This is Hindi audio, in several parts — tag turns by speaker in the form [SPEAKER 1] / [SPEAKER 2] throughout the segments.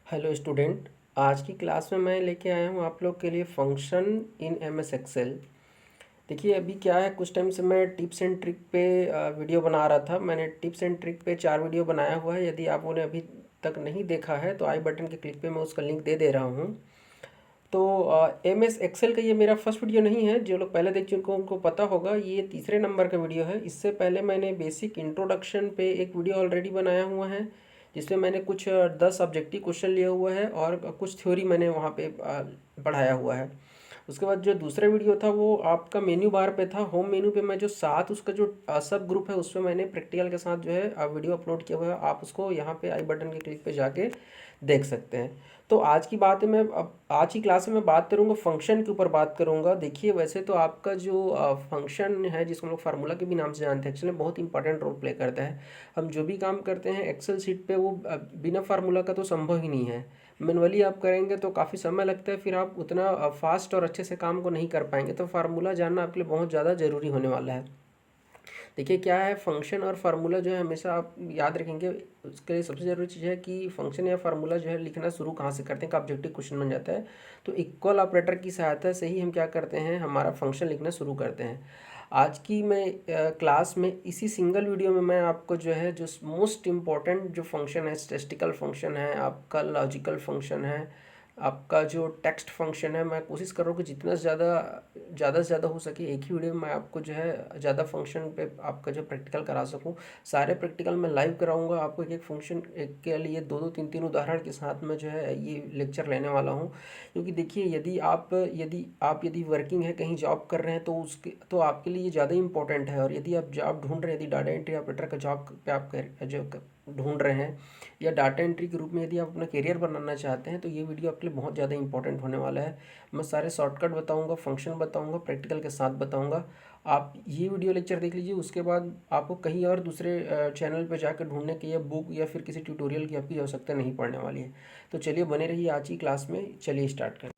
[SPEAKER 1] Hello student. आज की क्लास में मैं लेके आया हूँ आप लोग के लिए function in M S Excel. देखिए अभी क्या है, कुछ टाइम से मैं टिप्स एंड ट्रिक पे वीडियो बना रहा था। मैंने टिप्स एंड ट्रिक पे 4 वीडियो बनाया हुआ है। यदि आप उन्हें अभी तक नहीं देखा है तो आई बटन के क्लिक पे मैं उसका लिंक दे दे रहा हूँ। तो एम एस एक्सेल का ये मेरा फर्स्ट वीडियो नहीं है। जो लोग पहले देख चुके हैं उनको पता होगा, ये तीसरे नंबर का वीडियो है। इससे पहले मैंने बेसिक इंट्रोडक्शन पे एक वीडियो ऑलरेडी बनाया हुआ है, जिसमें मैंने कुछ 10 ऑब्जेक्टिव क्वेश्चन लिया हुआ है और कुछ थ्योरी मैंने वहाँ पे पढ़ाया हुआ है। उसके बाद जो दूसरा वीडियो था वो आपका मेन्यू बार पे था। होम मेन्यू पे मैं जो साथ उसका जो सब ग्रुप है उसमें मैंने प्रैक्टिकल के साथ जो है वीडियो अपलोड किया हुआ है। आप उसको यहाँ पे आई बटन के क्लिक पे जाके देख सकते हैं। तो आज की बात है, मैं अब आज की क्लास में मैं बात करूँगा फंक्शन के ऊपर बात करूँगा। देखिए वैसे तो आपका जो फंक्शन है, जिसको हम लोग फार्मूला के भी नाम से जानते हैं, एक्चुअली बहुत इंपॉर्टेंट रोल प्ले करता है। हम जो भी काम करते हैं एक्सेल सीट पे वो बिना फार्मूला का तो संभव ही नहीं है। मैनुअली आप करेंगे तो काफ़ी समय लगता है, फिर आप उतना फास्ट और अच्छे से काम को नहीं कर पाएंगे। तो फार्मूला जानना आपके लिए बहुत ज़्यादा ज़रूरी होने वाला है। देखिए क्या है, फंक्शन और फार्मूला जो है हमेशा आप याद रखेंगे। उसके लिए सबसे ज़रूरी चीज़ है कि फंक्शन या फार्मूला जो है लिखना शुरू कहाँ से करते हैं, का ऑब्जेक्टिव क्वेश्चन बन जाता है। तो इक्वल ऑपरेटर की सहायता से ही हम क्या करते हैं, हमारा फंक्शन लिखना शुरू करते हैं। आज की मैं क्लास में इसी सिंगल वीडियो में मैं आपको जो है जो मोस्ट इम्पॉर्टेंट जो फंक्शन है, स्टैटिस्टिकल फंक्शन है, आपका लॉजिकल फंक्शन है, आपका जो टेक्स्ट फंक्शन है, मैं कोशिश कर रहा हूँ कि जितना ज़्यादा से ज़्यादा हो सके एक ही वीडियो में मैं आपको जो है ज़्यादा फंक्शन पे आपका जो प्रैक्टिकल करा सकूँ। सारे प्रैक्टिकल मैं लाइव कराऊंगा आपको, एक एक फंक्शन एक के लिए दो दो तीन तीन उदाहरण के साथ में जो है ये लेक्चर लेने वाला हूँ। क्योंकि देखिए यदि वर्किंग है, कहीं जॉब कर रहे हैं, तो उसके तो आपके लिए ये ज़्यादा इंपॉर्टेंट है। और यदि आप जॉब ढूंढ रहे हैं, यदि डाटा एंट्री ऑपरेटर का जॉब पे आप ढूंढ रहे हैं, या डाटा एंट्री के रूप में यदि आप अपना करियर बनाना चाहते हैं, तो ये वीडियो आपके लिए बहुत ज़्यादा इंपॉर्टेंट होने वाला है। मैं सारे शॉर्टकट बताऊंगा, फंक्शन बताऊंगा, प्रैक्टिकल के साथ बताऊंगा। आप ये वीडियो लेक्चर देख लीजिए, उसके बाद आपको कहीं और दूसरे चैनल पर जाकर ढूंढने की या बुक या फिर किसी ट्यूटोरियल की आपकी आवश्यकता नहीं पड़ने वाली है। तो चलिए बने रहिए आज की क्लास में। चलिए स्टार्ट करें।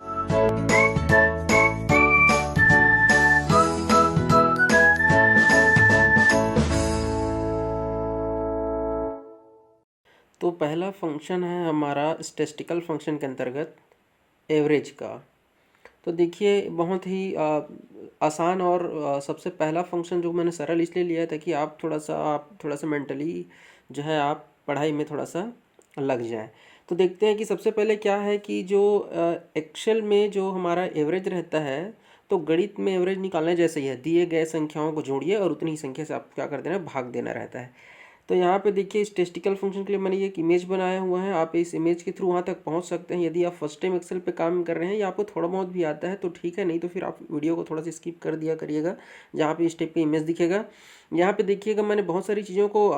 [SPEAKER 1] तो पहला फंक्शन है हमारा स्टैटिस्टिकल फंक्शन के अंतर्गत एवरेज का। तो देखिए बहुत ही आसान और सबसे पहला फंक्शन जो मैंने सरल इसलिए लिया था कि आप थोड़ा सा मेंटली जो है आप पढ़ाई में थोड़ा सा लग जाए। तो देखते हैं कि सबसे पहले क्या है कि जो एक्सेल में जो हमारा एवरेज रहता है, तो गणित में एवरेज निकालने जैसे ही है, दिए गए संख्याओं को जोड़िए और उतनी ही संख्या से आप क्या कर देना, भाग देना रहता है। तो यहाँ पे देखिए स्टैटिस्टिकल फंक्शन के लिए मैंने ये एक इमेज बनाया हुआ है। आप इस इमेज के थ्रू वहाँ तक पहुँच सकते हैं। यदि आप फर्स्ट टाइम एक्सेल पे काम कर रहे हैं या आपको थोड़ा बहुत भी आता है तो ठीक है, नहीं तो फिर आप वीडियो को थोड़ा सा स्किप कर दिया करिएगा, जहाँ पे इस टाइप का इमेज दिखेगा। यहाँ पे देखिएगा मैंने बहुत सारी चीज़ों को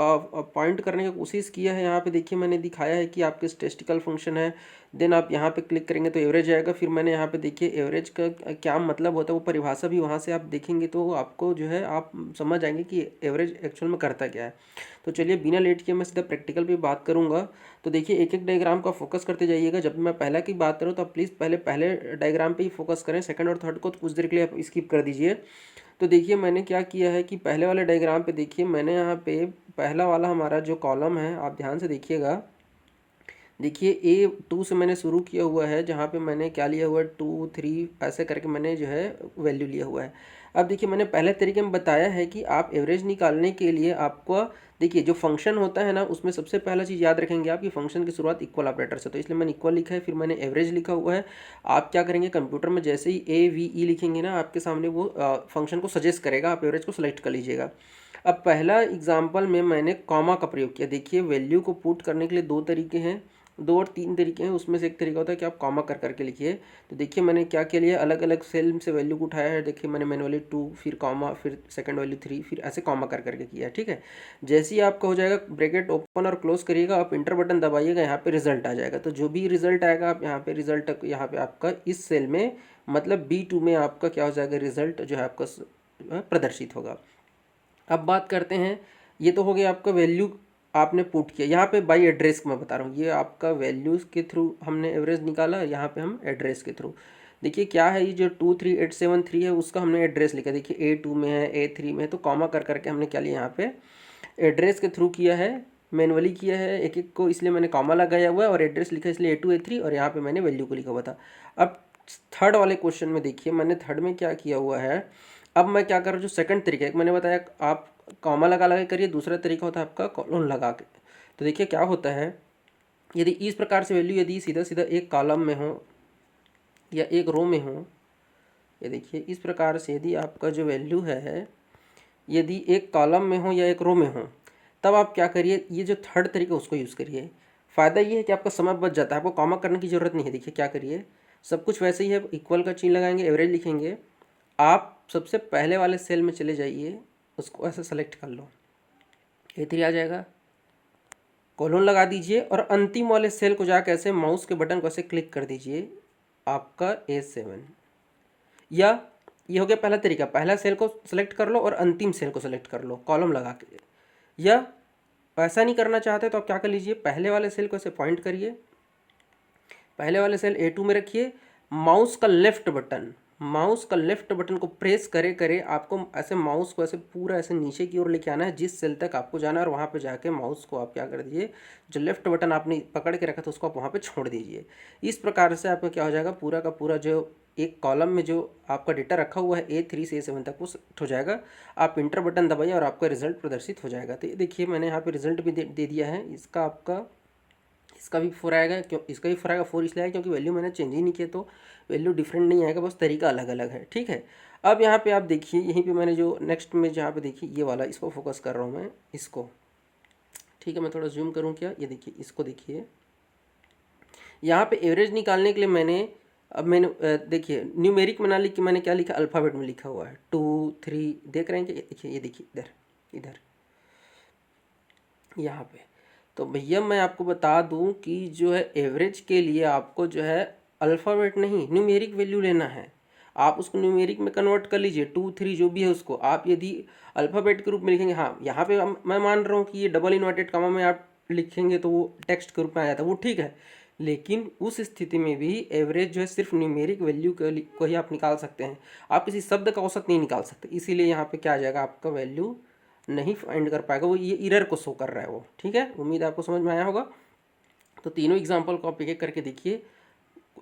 [SPEAKER 1] पॉइंट करने की कोशिश किया है। यहाँ पे देखिए मैंने दिखाया है कि आपके स्टैटिस्टिकल फंक्शन है, देन आप यहाँ पे क्लिक करेंगे तो एवरेज आएगा। फिर मैंने यहाँ पे देखिए एवरेज का क्या मतलब होता है, वो परिभाषा भी वहाँ से आप देखेंगे तो आपको जो है आप समझ जाएंगे कि एवरेज एक्चुअल में करता क्या है। तो चलिए बिना लेट किए मैं सीधा प्रैक्टिकल पे बात करूंगा। तो देखिए एक एक डायग्राम का फोकस करते जाइएगा। जब मैं पहला की बात करूँ तो आप प्लीज़ पहले डायग्राम पे ही फोकस करें, सेकंड और थर्ड को तो कुछ देर के लिए आप स्किप कर दीजिए। तो देखिए मैंने क्या किया है कि पहले वाले डायग्राम पे देखिए मैंने यहाँ पे पहला वाला हमारा जो कॉलम है, आप ध्यान से देखिएगा। देखिए A2 से मैंने शुरू किया हुआ है, जहाँ पे मैंने क्या लिया हुआ है, 2 3 ऐसे करके मैंने जो है वैल्यू लिया हुआ है। अब देखिए मैंने पहले तरीके में बताया है कि आप एवरेज निकालने के लिए आपको देखिए जो फंक्शन होता है ना, उसमें सबसे पहला चीज़ याद रखेंगे आप कि फंक्शन की शुरुआत इक्वल ऑपरेटर से। तो इसलिए मैंने इक्वल लिखा है, फिर मैंने एवरेज लिखा हुआ है। आप क्या करेंगे, कंप्यूटर में जैसे ही AVE लिखेंगे ना, आपके सामने वो फंक्शन को सजेस्ट करेगा, आप एवरेज को सिलेक्ट कर लीजिएगा। अब पहला एग्जाम्पल में मैंने कॉमा का प्रयोग किया। देखिए वैल्यू को पुट करने के लिए दो तरीके हैं, दो और तीन तरीके हैं। उसमें से एक तरीका होता है कि आप कॉमा कर करके लिखिए। तो देखिए मैंने क्या किया लिया, अलग अलग सेल से वैल्यू को उठाया है। देखिए मैंने मैनुअली 2, फिर कॉमा, फिर सेकंड वैल्यू 3, फिर ऐसे कॉमा कर करके किया है। ठीक है, जैसे ही आपका हो जाएगा ब्रैकेट ओपन और क्लोज करिएगा, आप इंटर बटन दबाइएगा, यहाँ पे रिजल्ट आ जाएगा। तो जो भी रिजल्ट आएगा आप यहाँ पे रिजल्ट, यहाँ पे आपका इस सेल में मतलब B2 में आपका क्या हो जाएगा, रिजल्ट जो है आपका प्रदर्शित होगा। अब बात करते हैं, ये तो हो गया आपका वैल्यू आपने पुट किया। यहाँ पे बाई एड्रेस मैं बता रहा हूँ, ये आपका वैल्यूज़ के थ्रू हमने एवरेज निकाला, यहाँ पे हम एड्रेस के थ्रू। देखिए क्या है, ये जो 23873 है उसका हमने एड्रेस लिखा। देखिए A2 में है, A3 में है, तो कॉमा कर करके हमने क्या लिया, यहाँ पे एड्रेस के थ्रू किया है। मैनुअली किया है एक एक को, इसलिए मैंने कॉमा लगाया हुआ है और एड्रेस लिखा है इसलिए A2 A3 और यहाँ पे मैंने वैल्यू को लिखा हुआ था। अब थर्ड वाले क्वेश्चन में देखिए मैंने थर्ड में क्या किया हुआ है। अब मैं क्या कर रहा हूँ, जो सेकंड तरीका एक मैंने बताया आप कॉमा लगा लगा करिए, दूसरा तरीका होता है आपका कॉलन लगा के। तो देखिए क्या होता है, यदि इस प्रकार से वैल्यू यदि सीधा सीधा एक कॉलम में हो या एक रो में हो, ये देखिए इस प्रकार से यदि आपका जो वैल्यू है यदि एक कॉलम में हो या एक रो में हो, तब आप क्या करिए, ये जो थर्ड तरीका उसको यूज़ करिए। फ़ायदा ये है कि आपका समय बच जाता है, आपको कॉमा करने की ज़रूरत नहीं है। देखिए क्या करिए, सब कुछ वैसे ही है, इक्वल का चिन्ह लगाएंगे, एवरेज लिखेंगे। आप सबसे पहले वाले सेल में चले जाइए, उसको ऐसे सेलेक्ट कर लो, A3 आ जाएगा, कोलोन लगा दीजिए और अंतिम वाले सेल को जाकर ऐसे माउस के बटन को ऐसे क्लिक कर दीजिए, आपका A7। या ये हो गया पहला तरीका, पहला सेल को सेलेक्ट कर लो और अंतिम सेल को सेलेक्ट कर लो कॉलम लगा के। या ऐसा नहीं करना चाहते तो आप क्या कर लीजिए, पहले वाले सेल को ऐसे पॉइंट करिए, पहले वाले सेल A2 में रखिए, माउस का लेफ्ट बटन को प्रेस करे करे आपको ऐसे माउस को ऐसे पूरा ऐसे नीचे की ओर लेके आना है, जिस सेल तक आपको जाना है, और वहाँ पे जाके माउस को आप क्या कर दीजिए, जो लेफ्ट बटन आपने पकड़ के रखा था उसको आप वहाँ पे छोड़ दीजिए। इस प्रकार से आपका क्या हो जाएगा, पूरा का पूरा जो एक कॉलम में जो आपका डेटा रखा हुआ है A3 से A7 तक वो सेट हो जाएगा। आप इंटर बटन दबाइए और आपका रिजल्ट प्रदर्शित हो जाएगा। तो ये देखिए मैंने यहाँ पे रिजल्ट भी दे दिया है, इसका आपका इसका भी 4 आएगा, क्यों इसका भी 4 आएगा, 4 इसलिए आएगा क्योंकि वैल्यू मैंने चेंज ही नहीं किया, तो वैल्यू डिफरेंट नहीं आएगा, बस तरीका अलग अलग है। ठीक है, अब यहाँ पे आप देखिए, यहीं पे मैंने जो नेक्स्ट में जहाँ पे देखिए ये वाला, इसको फोकस कर रहा हूँ मैं, इसको। ठीक है, मैं थोड़ा जूम करूँ क्या, ये देखिए इसको देखिए, यहाँ पे एवरेज निकालने के लिए मैंने अब मैंने देखिए न्यूमेरिक में ना लिख के मैंने क्या लिखा, अल्फ़ाबेट में लिखा हुआ है 2 3, देख रहे हैं क्या, देखिए ये देखिए इधर इधर यहाँ पे। तो भैया मैं आपको बता दूं कि जो है एवरेज के लिए आपको जो है अल्फ़ाबेट नहीं न्यूमेरिक वैल्यू लेना है। आप उसको न्यूमेरिक में कन्वर्ट कर लीजिए, 2 3 जो भी है उसको आप यदि अल्फ़ाबेट के रूप में लिखेंगे, हाँ यहाँ पे मैं मान रहा हूँ कि ये डबल इन्वर्टेड कॉमा में आप लिखेंगे तो वो टेक्स्ट के रूप में आ जाता है, वो ठीक है। लेकिन उस स्थिति में भी एवरेज जो है सिर्फ न्यूमेरिक वैल्यू को ही आप निकाल सकते हैं, आप किसी शब्द का औसत नहीं निकाल सकते। इसीलिए यहाँ पे क्या आ जाएगा, आपका वैल्यू नहीं फाइंड कर पाएगा, वो ये इरर को शो कर रहा है वो। ठीक है, उम्मीद है आपको समझ में आया होगा। तो तीनों एग्जाम्पल को आप एक एक करके देखिए,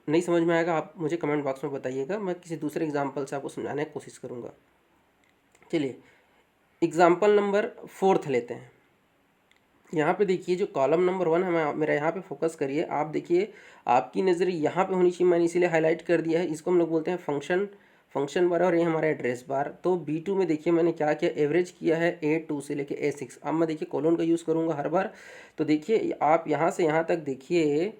[SPEAKER 1] नहीं समझ में आएगा आप मुझे कमेंट बॉक्स में बताइएगा, मैं किसी दूसरे एग्जाम्पल से आपको समझाने की कोशिश करूँगा। चलिए एग्जाम्पल नंबर 4 लेते हैं। यहाँ पे देखिए जो कॉलम नंबर 1 है, मेरा यहाँ पे फोकस करिए, आप देखिए आपकी नज़र यहाँ पे होनी चाहिए, मैंने इसीलिए हाईलाइट कर दिया है। इसको हम लोग बोलते हैं फंक्शन बार, और ये हमारा एड्रेस बार। तो B2 में देखिए मैंने क्या किया, एवरेज किया है A2 से लेके A6। अब मैं देखिए कोलोन का यूज़ करूँगा हर बार। तो देखिए आप यहाँ से यहाँ तक देखिए,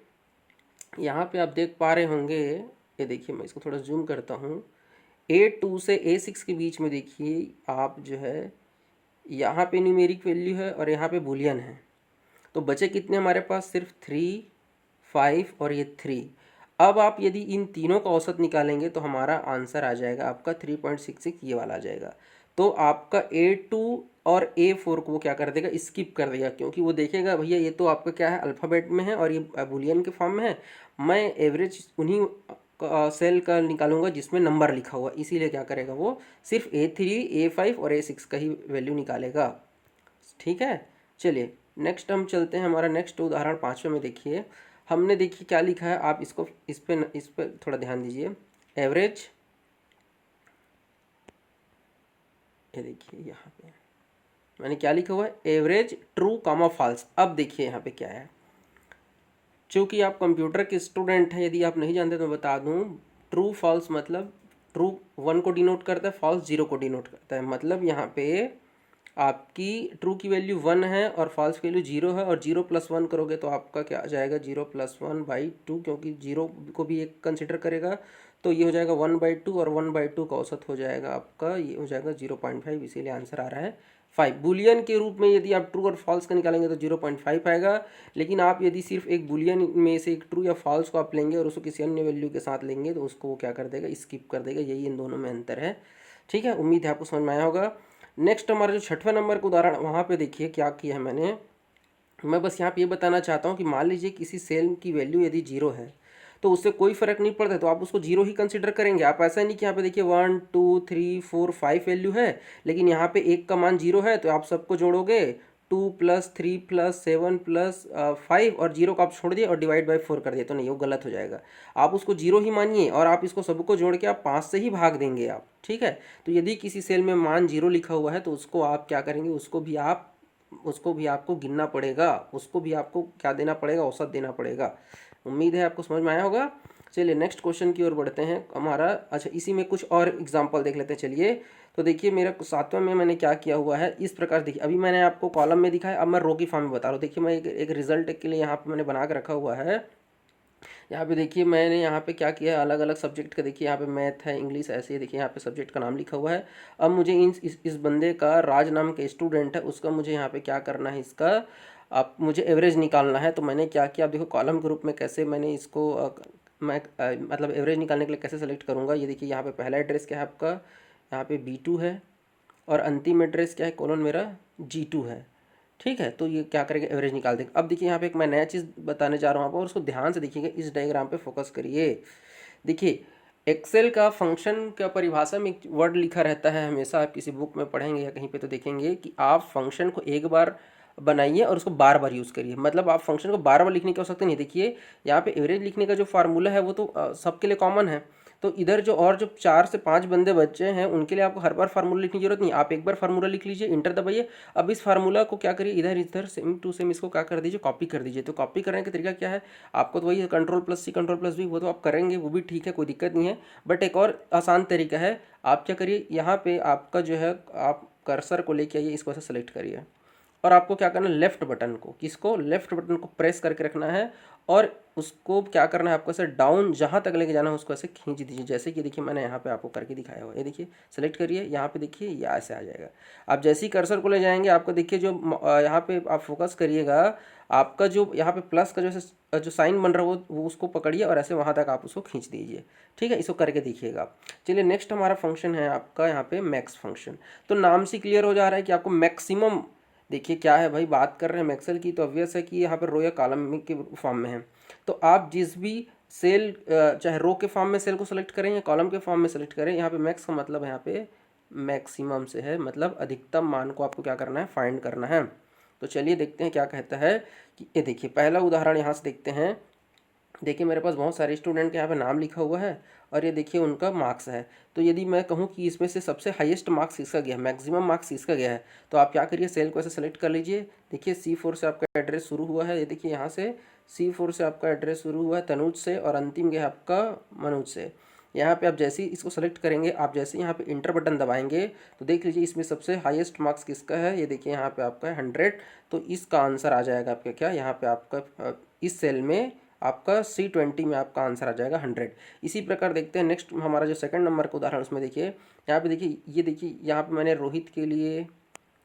[SPEAKER 1] यहाँ पे आप देख पा रहे होंगे, ये देखिए मैं इसको थोड़ा जूम करता हूँ, A2 से A6 के बीच में देखिए आप जो है यहाँ पे न्यूमेरिक वैल्यू है और यहाँ पे बूलियन है। तो बचे कितने हमारे पास, सिर्फ 3 5 और ये 3। अब आप यदि इन तीनों का औसत निकालेंगे तो हमारा आंसर आ जाएगा आपका 3.66, ये वाला आ जाएगा। तो आपका A2 और A4 को वो क्या कर देगा, स्किप कर देगा, क्योंकि वो देखेगा भैया ये तो आपका क्या है अल्फ़ाबेट में है और ये बूलियन के फॉर्म में है, मैं एवरेज उन्हीं सेल का निकालूंगा जिसमें नंबर लिखा हुआ, इसीलिए क्या करेगा वो सिर्फ A3 A5 और A6 का ही वैल्यू निकालेगा। ठीक है, चलिए नेक्स्ट हम चलते हैं, हमारा नेक्स्ट उदाहरण 5वें में देखिए, हमने देखिए क्या लिखा है, आप इसको इस पे थोड़ा ध्यान दीजिए। एवरेज, ये देखिए यहाँ पे मैंने क्या लिखा हुआ है, एवरेज ट्रू कॉमा फॉल्स। अब देखिए यहाँ पे क्या है, चूँकि आप कंप्यूटर के स्टूडेंट हैं, यदि आप नहीं जानते तो मैं बता दूँ, ट्रू फॉल्स मतलब ट्रू 1 को डिनोट करता है, फॉल्स 0 को डिनोट करता है। मतलब यहाँ पे आपकी ट्रू की वैल्यू 1 है और फॉल्स की वैल्यू 0 है, और 0 + 1 करोगे तो आपका क्या आ जाएगा, 0 + 1/2, क्योंकि 0 को भी एक कंसिडर करेगा, तो ये हो जाएगा 1/2, और 1/2 का औसत हो जाएगा आपका, ये हो जाएगा 0.5, इसीलिए आंसर आ रहा है 5। बुलियन के रूप में यदि आप ट्रू और फॉल्स का निकालेंगे तो 0.5 आएगा, लेकिन आप यदि सिर्फ एक बुलियन में से एक ट्रू या फॉल्स को आप लेंगे और उसको किसी अन्य वैल्यू के साथ लेंगे तो उसको वो क्या कर देगा, स्किप कर देगा। यही इन दोनों में अंतर है। ठीक है, उम्मीद है आपको समझ में आया होगा। नेक्स्ट हमारा जो 6वें नंबर का उदाहरण, वहाँ पे देखिए क्या किया है मैंने, मैं बस यहाँ पे ये बताना चाहता हूँ कि मान लीजिए किसी सेल की वैल्यू यदि 0 है तो उससे कोई फ़र्क नहीं पड़ता, तो आप उसको 0 ही कंसिडर करेंगे। आप ऐसा नहीं कि यहाँ पे देखिए 1 2 3 4 5 वैल्यू है, लेकिन यहाँ पे एक का मान 0 है, तो आप सबको जोड़ोगे 2+3+7+5 और 0 को आप छोड़ दिए और डिवाइड बाय 4 कर दिए, तो नहीं, वो गलत हो जाएगा। आप उसको 0 ही मानिए और आप इसको सबको जोड़ के आप 5 से ही भाग देंगे आप, ठीक है। तो यदि किसी सेल में मान 0 लिखा हुआ है तो उसको आप क्या करेंगे, उसको भी आपको गिनना पड़ेगा, उसको भी आपको क्या देना पड़ेगा, औसत देना पड़ेगा। उम्मीद है आपको समझ में आया होगा। चलिए नेक्स्ट क्वेश्चन की ओर बढ़ते हैं हमारा। अच्छा, इसी में कुछ और एग्जांपल देख लेते हैं। चलिए, तो देखिए मेरा 7वें में मैंने क्या किया हुआ है, इस प्रकार देखिए, अभी मैंने आपको कॉलम में दिखाया, अब मैं रो की फॉर्म में बता रहा हूँ। देखिए मैं एक रिजल्ट के लिए यहाँ पे मैंने बना के रखा हुआ है। यहाँ पे देखिए मैंने यहाँ पे क्या किया है, अलग अलग सब्जेक्ट का, देखिए यहाँ पे मैथ है, इंग्लिश, ऐसे ही देखिए यहाँ पे सब्जेक्ट का नाम लिखा हुआ है। अब मुझे इस बंदे का, राज नाम के स्टूडेंट है, उसका मुझे यहाँ पे क्या करना है, इसका आप मुझे एवरेज निकालना है। तो मैंने क्या किया, आप देखो कॉलम के रूप में कैसे मैंने इसको मतलब एवरेज निकालने के लिए कैसे सेलेक्ट करूँगा। ये देखिए यहाँ पे पहला एड्रेस क्या है आपका, यहाँ पे B2 है और अंतिम एड्रेस क्या है, कॉलम मेरा G2 है, ठीक है। तो ये क्या करेंगे, एवरेज निकाल देंगे। अब देखिए यहाँ पे एक मैं नया चीज़ बताने जा रहा हूँ आपको, और उसको ध्यान से देखिएगा, इस डायग्राम पे फोकस करिए। देखिए एक्सेल का फंक्शन का परिभाषा में एक वर्ड लिखा रहता है, हमेशा आप किसी बुक में पढ़ेंगे या कहीं पे तो देखेंगे कि आप फंक्शन को एक बार बनाइए और उसको बार बार यूज़ करिए। मतलब आप फंक्शन को बार बार लिखने की आवश्यकता नहीं। देखिए यहाँ पे एवरेज लिखने का जो फार्मूला है वो तो सबके लिए कॉमन है। तो इधर जो 4 से 5 बंदे बच्चे हैं उनके लिए आपको हर बार फार्मूला लिखने की जरूरत नहीं। आप एक बार फार्मूला लिख लीजिए, इंटर दबाइए। अब इस फार्मूला को क्या करिए, इधर इधर सेम टू सेम इसको क्या कर दीजिए, कॉपी कर दीजिए। तो कॉपी करने का तरीका क्या है, आपको तो वही Ctrl+C Ctrl+V, वो तो आप करेंगे, वो भी ठीक है, कोई दिक्कत नहीं है। बट एक और आसान तरीका है, आप क्या करिए, यहाँ पे आपका जो है, आप कर्सर को लेके आइए, इसको ऐसे सेलेक्ट करिए और आपको क्या करना है, लेफ्ट बटन को, किसको, लेफ्ट बटन को प्रेस करके रखना है और उसको क्या करना है, आपको ऐसे डाउन जहाँ तक लेके जाना है उसको ऐसे खींच दीजिए। जैसे कि देखिए मैंने यहाँ पे आपको करके दिखाया हुआ है, ये देखिए सेलेक्ट करिए, यहाँ पे देखिए ये ऐसे आ जाएगा। आप जैसे ही कर्सर को ले जाएंगे, आपको देखिए जो यहाँ पे आप फोकस करिएगा, आपका जो यहाँ पे प्लस का जो साइन बन रहा है वो उसको पकड़िए और ऐसे वहाँ तक आप उसको खींच दीजिए, ठीक है। इसको करके देखिएगा। चलिए नेक्स्ट हमारा फंक्शन है आपका यहाँ पे मैक्स फंक्शन। तो नाम से क्लियर हो जा रहा है कि आपको मैक्सिमम, देखिए क्या है भाई, बात कर रहे हैं एक्सेल की, तो ऑब्वियस है कि यहाँ पर रो या कॉलम के फॉर्म में है। तो आप जिस भी सेल, चाहे रो के फॉर्म में सेल को सेलेक्ट करें या कॉलम के फॉर्म में सेलेक्ट करें, यहाँ पे मैक्स का मतलब यहाँ पे मैक्सिमम से है, मतलब अधिकतम मान को आपको क्या करना है, फाइंड करना है। तो चलिए देखते हैं क्या कहता है कि ये देखिए पहला उदाहरण यहाँ से देखते हैं। देखिए मेरे पास बहुत सारे स्टूडेंट के यहाँ पे नाम लिखा हुआ है और ये देखिए उनका मार्क्स है। तो यदि मैं कहूँ कि इसमें से सबसे हाईएस्ट मार्क्स इसका गया है, मैक्सिमम मार्क्स इसका गया है, तो आप क्या करिए, सेल को ऐसे सेलेक्ट कर लीजिए। देखिए C4 से आपका एड्रेस शुरू हुआ है, ये देखिए यहाँ से C4 से आपका एड्रेस शुरू हुआ है तनुज से, और अंतिम गया आपका मनोज से। यहाँ पे आप जैसे ही इसको सेलेक्ट करेंगे, आप जैसे यहाँ पे इंटर बटन दबाएंगे तो देख लीजिए इसमें सबसे हाईएस्ट मार्क्स किसका है, ये देखिए यहाँ पे आपका है 100। तो इसका आंसर आ जाएगा आपका क्या, यहाँ पे आपका इस सेल में आपका C20 में आपका आंसर आ जाएगा 100। इसी प्रकार देखते हैं नेक्स्ट हमारा जो सेकंड नंबर का उदाहरण, उसमें देखिए यहाँ पे देखिए, ये देखिए यहाँ पे मैंने रोहित के लिए,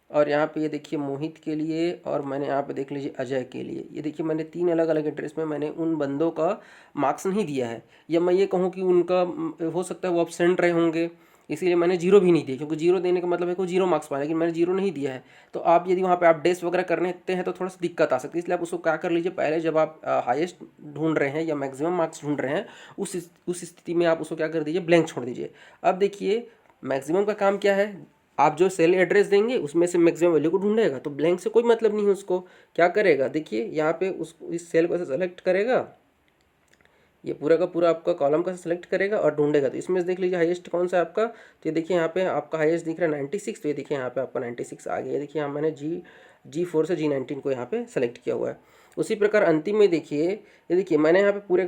[SPEAKER 1] और यहाँ पे ये देखिए मोहित के लिए, और मैंने यहाँ पे देख लीजिए अजय के लिए। ये देखिए मैंने 3 अलग अलग एड्रेस में मैंने उन बंदों का मार्क्स नहीं दिया है, या मैं ये कहूँ कि उनका हो सकता है वो एब्सेंट रहे होंगे, इसीलिए मैंने 0 भी नहीं दिया, क्योंकि 0 देने का मतलब है कि 0 मार्क्स पाए, लेकिन मैंने 0 नहीं दिया है। तो आप यदि वहाँ पे आप डेस वगैरह करने हैं तो थोड़ा सा दिक्कत आ सकती है, इसलिए आप उसको क्या कर लीजिए, पहले जब आप हाईएस्ट ढूंढ रहे हैं या मैक्सिमम मार्क्स ढूंढ रहे हैं, उस स्थिति में आप उसको क्या कर दीजिए, ब्लैंक छोड़ दीजिए। अब देखिए मैक्सिमम का काम क्या है, आप जो सेल एड्रेस देंगे उसमें से मैक्सिमम वैल्यू को ढूंढेगा, तो ब्लैंक से कोई मतलब नहीं है। उसको क्या करेगा, देखिए यहाँ पे उसको इस सेल को ऐसे सेलेक्ट करेगा, ये पूरा का पूरा आपका कॉलम का सेलेक्ट करेगा और ढूंढेगा। तो इसमें से देख लीजिए हाईएस्ट कौन सा है आपका, तो ये देखिए यहाँ पे आपका हाईएस्ट दिख रहा है 96। तो ये देखिए यहाँ पे आपका 96 आ गया। ये देखिए यहाँ मैंने G4 से G19 को यहाँ पे सेलेक्ट किया हुआ है। उसी प्रकार अंतिम में देखिए, ये देखिए मैंने यहाँ पे पूरे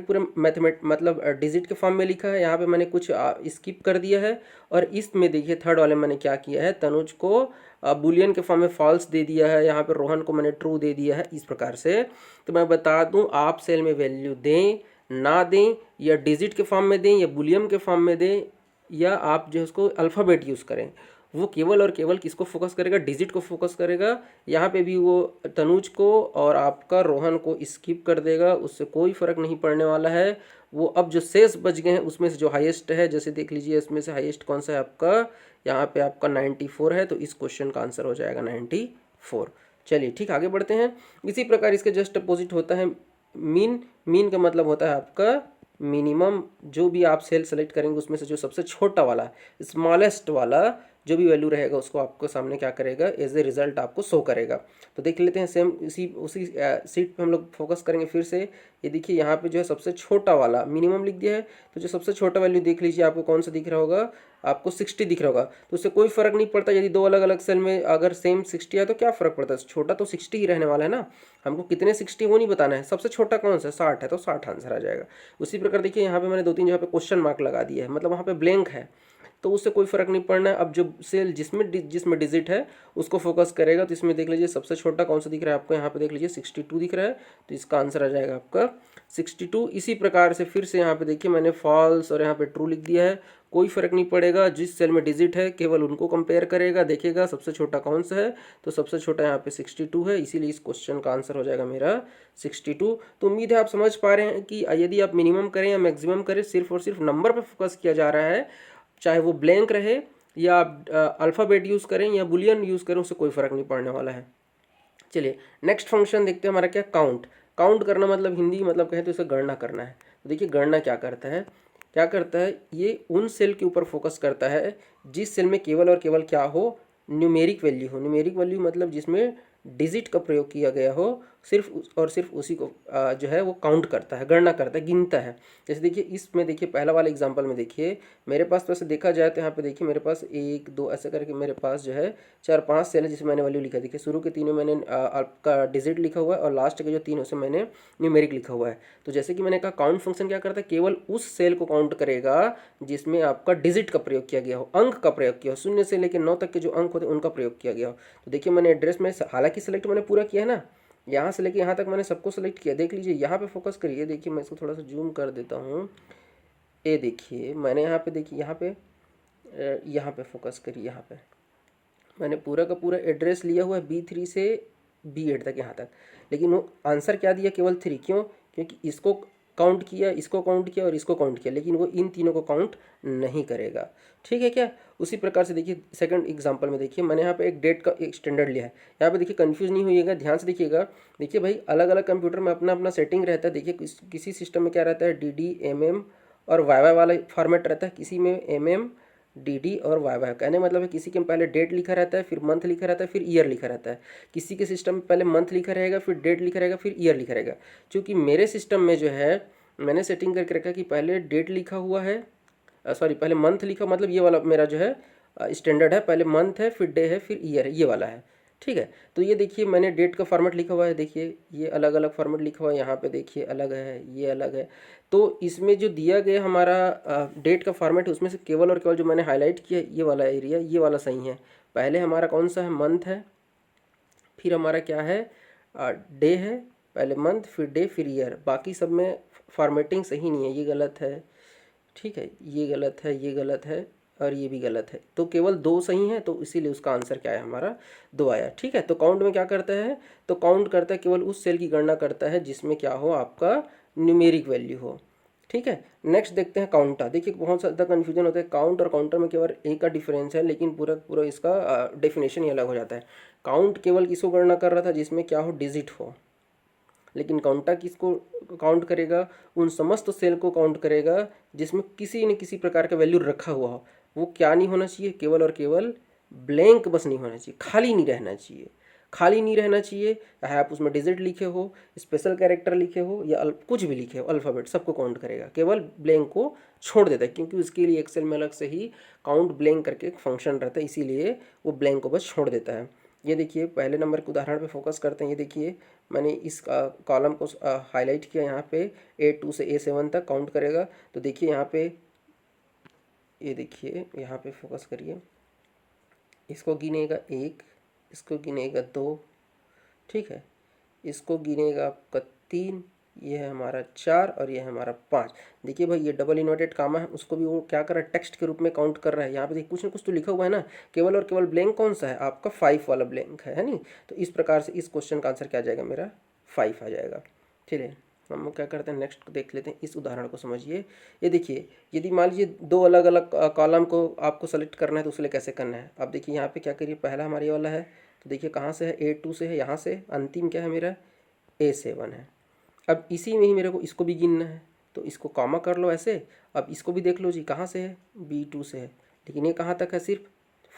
[SPEAKER 1] मतलब डिजिट के फॉर्म में लिखा है, यहाँ पे मैंने कुछ स्किप कर दिया है। और इसमें देखिए थर्ड वाले मैंने क्या किया है, तनुज को बुलियन के फॉर्म में फॉल्स दे दिया है, यहाँ पे रोहन को मैंने ट्रू दे दिया है, इस प्रकार से। तो मैं बता दूँ, आप सेल में वैल्यू दें ना दें, या डिजिट के फॉर्म में दें या बुलियन के फॉर्म में दें, या आप जो उसको अल्फ़ाबेट यूज़ करें, वो केवल और केवल किसको फोकस करेगा, डिजिट को फोकस करेगा। यहाँ पे भी वो तनुज को और आपका रोहन को स्किप कर देगा, उससे कोई फ़र्क नहीं पड़ने वाला है। वो अब जो शेष बच गए हैं उसमें से जो हाईएस्ट है, जैसे देख लीजिए इसमें से हाईएस्ट कौन सा है आपका, यहाँ पे आपका 94 है। तो इस क्वेश्चन का आंसर हो जाएगा 94। चलिए ठीक, आगे बढ़ते हैं। इसी प्रकार इसके जस्ट अपोजिट होता है मीन का मतलब होता है आपका मिनिमम। जो भी आप सेल सेलेक्ट करेंगे उसमें से जो सबसे छोटा वाला, स्मॉलेस्ट वाला जो भी वैल्यू रहेगा उसको आपको सामने क्या करेगा, एज ए रिजल्ट आपको शो करेगा। तो देख लेते हैं सेम उसी सीट पे हम लोग फोकस करेंगे फिर से। ये देखिए यहाँ पे जो है सबसे छोटा वाला मिनिमम लिख दिया है, तो जो सबसे छोटा वैल्यू देख लीजिए, आपको कौन सा दिख रहा होगा, आपको 60 दिख रहा होगा। तो उससे कोई फर्क नहीं पड़ता यदि दो अलग अलग सेल में अगर सेम 60 है तो क्या फ़र्क पड़ता है, छोटा तो 60 ही रहने वाला है ना, हमको कितने 60 वो नहीं बताना है, सबसे छोटा कौन सा 60 है तो 60 आंसर आ जाएगा। उसी प्रकार देखिए यहाँ पे मैंने 2-3 जगह पे क्वेश्चन मार्क लगा दिया है, मतलब वहाँ पे ब्लैंक है, तो उससे कोई फर्क नहीं पड़ना है। अब जो सेल जिसमें डिजिट है उसको फोकस करेगा। तो इसमें देख लीजिए सबसे छोटा कौन सा दिख रहा है आपको, यहाँ पे देख लीजिए 62 दिख रहा है, तो इसका आंसर आ जाएगा आपका 62। इसी प्रकार से फिर से यहाँ पे देखिए मैंने फॉल्स और यहाँ पे ट्रू लिख दिया है, कोई फर्क नहीं पड़ेगा, जिस सेल में डिजिट है केवल उनको कंपेयर करेगा, देखेगा सबसे छोटा कौन सा है, तो सबसे छोटा यहाँ पे 62 है, इसीलिए इस क्वेश्चन का आंसर हो जाएगा मेरा 62। तो उम्मीद है आप समझ पा रहे हैं कि यदि आप मिनिमम करें या मैक्सिमम करें, सिर्फ और सिर्फ नंबर पर फोकस किया जा रहा है, चाहे वो ब्लैंक रहे या आप अल्फ़ाबेट यूज़ करें या बुलियन यूज़ करें, उससे कोई फ़र्क नहीं पड़ने वाला है। चलिए नेक्स्ट फंक्शन देखते हैं हमारा क्या, काउंट। काउंट करना मतलब हिंदी मतलब कहें तो इसे गणना करना है। तो देखिए गणना क्या करता है, ये उन सेल के ऊपर फोकस करता है जिस सेल में केवल और केवल क्या हो, न्यूमेरिक वैल्यू हो। न्यूमेरिक वैल्यू मतलब जिसमें डिजिट का प्रयोग किया गया हो, और सिर्फ उसी को जो है वो काउंट करता है, गणना करता है, गिनता है। जैसे देखिए इसमें देखिए पहला वाला एग्जांपल में देखिए मेरे पास, तो ऐसे देखा जाए तो यहाँ पे देखिए मेरे पास 1 2 ऐसे करके मेरे पास जो है 4-5 सेल है जिसमें मैंने वैल्यू लिखा। देखिए शुरू के तीनों मैंने आपका डिजिट लिखा हुआ है और लास्ट के जो 3 उसमें मैंने न्यूमेरिक लिखा हुआ है। तो जैसे कि मैंने कहा काउंट फंक्शन क्या करता है, केवल उस सेल को काउंट करेगा जिसमें आपका डिजिट का प्रयोग किया गया हो, अंक का प्रयोग किया हो, 0 से लेकर 9 तक के जो अंक होते हैं उनका प्रयोग किया गया हो। तो देखिए मैंने एड्रेस में हालांकि सेलेक्ट मैंने पूरा किया है ना, यहाँ से लेके यहाँ तक मैंने सबको सेलेक्ट किया। देख लीजिए यहाँ पे फोकस करिए, देखिए मैं इसको थोड़ा सा जूम कर देता हूँ। ये देखिए मैंने यहाँ पे, देखिए यहाँ पे फोकस करिए, यहाँ पे मैंने पूरा का पूरा एड्रेस लिया हुआ है B3 से B8 तक, यहाँ तक, लेकिन वो आंसर क्या दिया, केवल 3। क्यों, क्योंकि इसको काउंट किया, इसको काउंट किया और इसको काउंट किया, लेकिन वो इन तीनों को काउंट नहीं करेगा। ठीक है क्या। उसी प्रकार से देखिए सेकंड एग्जांपल में देखिए मैंने यहाँ पे एक डेट का एक स्टैंडर्ड लिया है। यहाँ पे देखिए कंफ्यूज नहीं होइएगा, ध्यान से देखिएगा। देखिए भाई अलग अलग कंप्यूटर में अपना अपना सेटिंग रहता है। देखिए किसी सिस्टम में क्या रहता है, DD MM और YY वाला फॉर्मेट रहता है, किसी में MM DD और YY। कहने मतलब है किसी के पहले डेट लिखा रहता है, फिर मंथ लिखा रहता है, फिर ईयर लिखा रहता है। किसी के सिस्टम में पहले मंथ लिखा रहेगा, फिर डेट लिखा रहेगा, फिर ईयर लिखा रहेगा। क्योंकि मेरे सिस्टम में जो है मैंने सेटिंग करके रखा कि पहले डेट लिखा हुआ है, सॉरी पहले मंथ लिखा, मतलब ये वाला मेरा जो है स्टैंडर्ड है, पहले मंथ है, फिर डे है, फिर ईयर है, ये वाला है। ठीक है। तो ये देखिए मैंने डेट का फॉर्मेट लिखा हुआ है, देखिए ये अलग अलग फॉर्मेट लिखा हुआ है, यहाँ पे देखिए अलग है, ये अलग है। तो इसमें जो दिया गया हमारा डेट का फॉर्मेट है, उसमें से केवल और केवल जो मैंने हाईलाइट किया ये वाला एरिया, ये वाला सही है। पहले हमारा कौन सा है, मंथ है, फिर हमारा क्या है, डे है, पहले मंथ फिर डे फिर ईयर। बाकी सब में फॉर्मेटिंग सही नहीं है, ये गलत है, ठीक है, ये गलत है, ये गलत है और ये भी गलत है। तो केवल 2 सही है, तो इसीलिए उसका आंसर क्या है हमारा 2 आया। ठीक है। तो काउंट में क्या करता है, तो काउंट करता है केवल उस सेल की गणना करता है जिसमें क्या हो, आपका न्यूमेरिक वैल्यू हो। ठीक है। नेक्स्ट देखते हैं काउंटर। देखिए बहुत ज़्यादा कन्फ्यूजन होता है, काउंट और काउंटर में केवल एक का डिफरेंस है, लेकिन पूरा पूरा इसका डेफिनेशन ही अलग हो जाता है। काउंट केवल किसको गणना कर रहा था, जिसमें क्या हो, डिजिट हो, लेकिन काउंटर किसको काउंट करेगा, उन समस्त सेल को काउंट करेगा जिसमें किसी न किसी प्रकार का वैल्यू रखा हुआ हो। वो क्या नहीं होना चाहिए, केवल और केवल ब्लैंक बस नहीं होना चाहिए, खाली नहीं रहना चाहिए, खाली नहीं रहना चाहिए। चाहे आप उसमें डिजिट लिखे हो, स्पेशल कैरेक्टर लिखे हो या कुछ भी लिखे हो, अल्फ़ाबेट सबको काउंट करेगा, केवल ब्लैंक को छोड़ देता है, क्योंकि उसके लिए एक्सेल में अलग से ही काउंट ब्लैंक करके एक फंक्शन रहता है, इसीलिए वो ब्लैंक को बस छोड़ देता है। ये देखिए पहले नंबर के उदाहरण पे फोकस करते हैं। ये देखिए मैंने इस कॉलम को हाईलाइट किया, यहाँ पे A2 से A7 तक काउंट करेगा। तो देखिए यहाँ पे, ये देखिए यहाँ पे फोकस करिए, इसको गिनेगा 1, इसको गिनेगा 2, ठीक है, इसको गिनेगा आपका 3, ये है हमारा 4 और ये है हमारा 5। देखिए भाई ये डबल इन्वर्टेड कामा है, उसको भी वो क्या कर रहा है, टेक्स्ट के रूप में काउंट कर रहा है। यहाँ पे देखिए कुछ ना कुछ तो लिखा हुआ है ना, केवल और केवल ब्लैंक कौन सा है, आपका 5 वाला ब्लैंक है नहीं। तो इस प्रकार से इस क्वेश्चन का आंसर क्या आ जाएगा, मेरा 5 आ जाएगा। ठीक है। हम क्या करते हैं, नेक्स्ट देख लेते हैं, इस उदाहरण को समझिए। ये देखिए यदि मान लीजिए 2 अलग अलग कॉलम को आपको सेलेक्ट करना है, तो उसके लिए कैसे करना है। अब देखिए यहाँ पे क्या करिए, पहला हमारा ये वाला है, तो देखिए कहाँ से है, A2 से है, यहाँ से अंतिम क्या है मेरा, A7 है। अब इसी में ही मेरे को इसको भी गिनना है, तो इसको कॉमा कर लो ऐसे। अब इसको भी देख लो जी, कहाँ से है, B2 से है, लेकिन ये कहाँ तक है, सिर्फ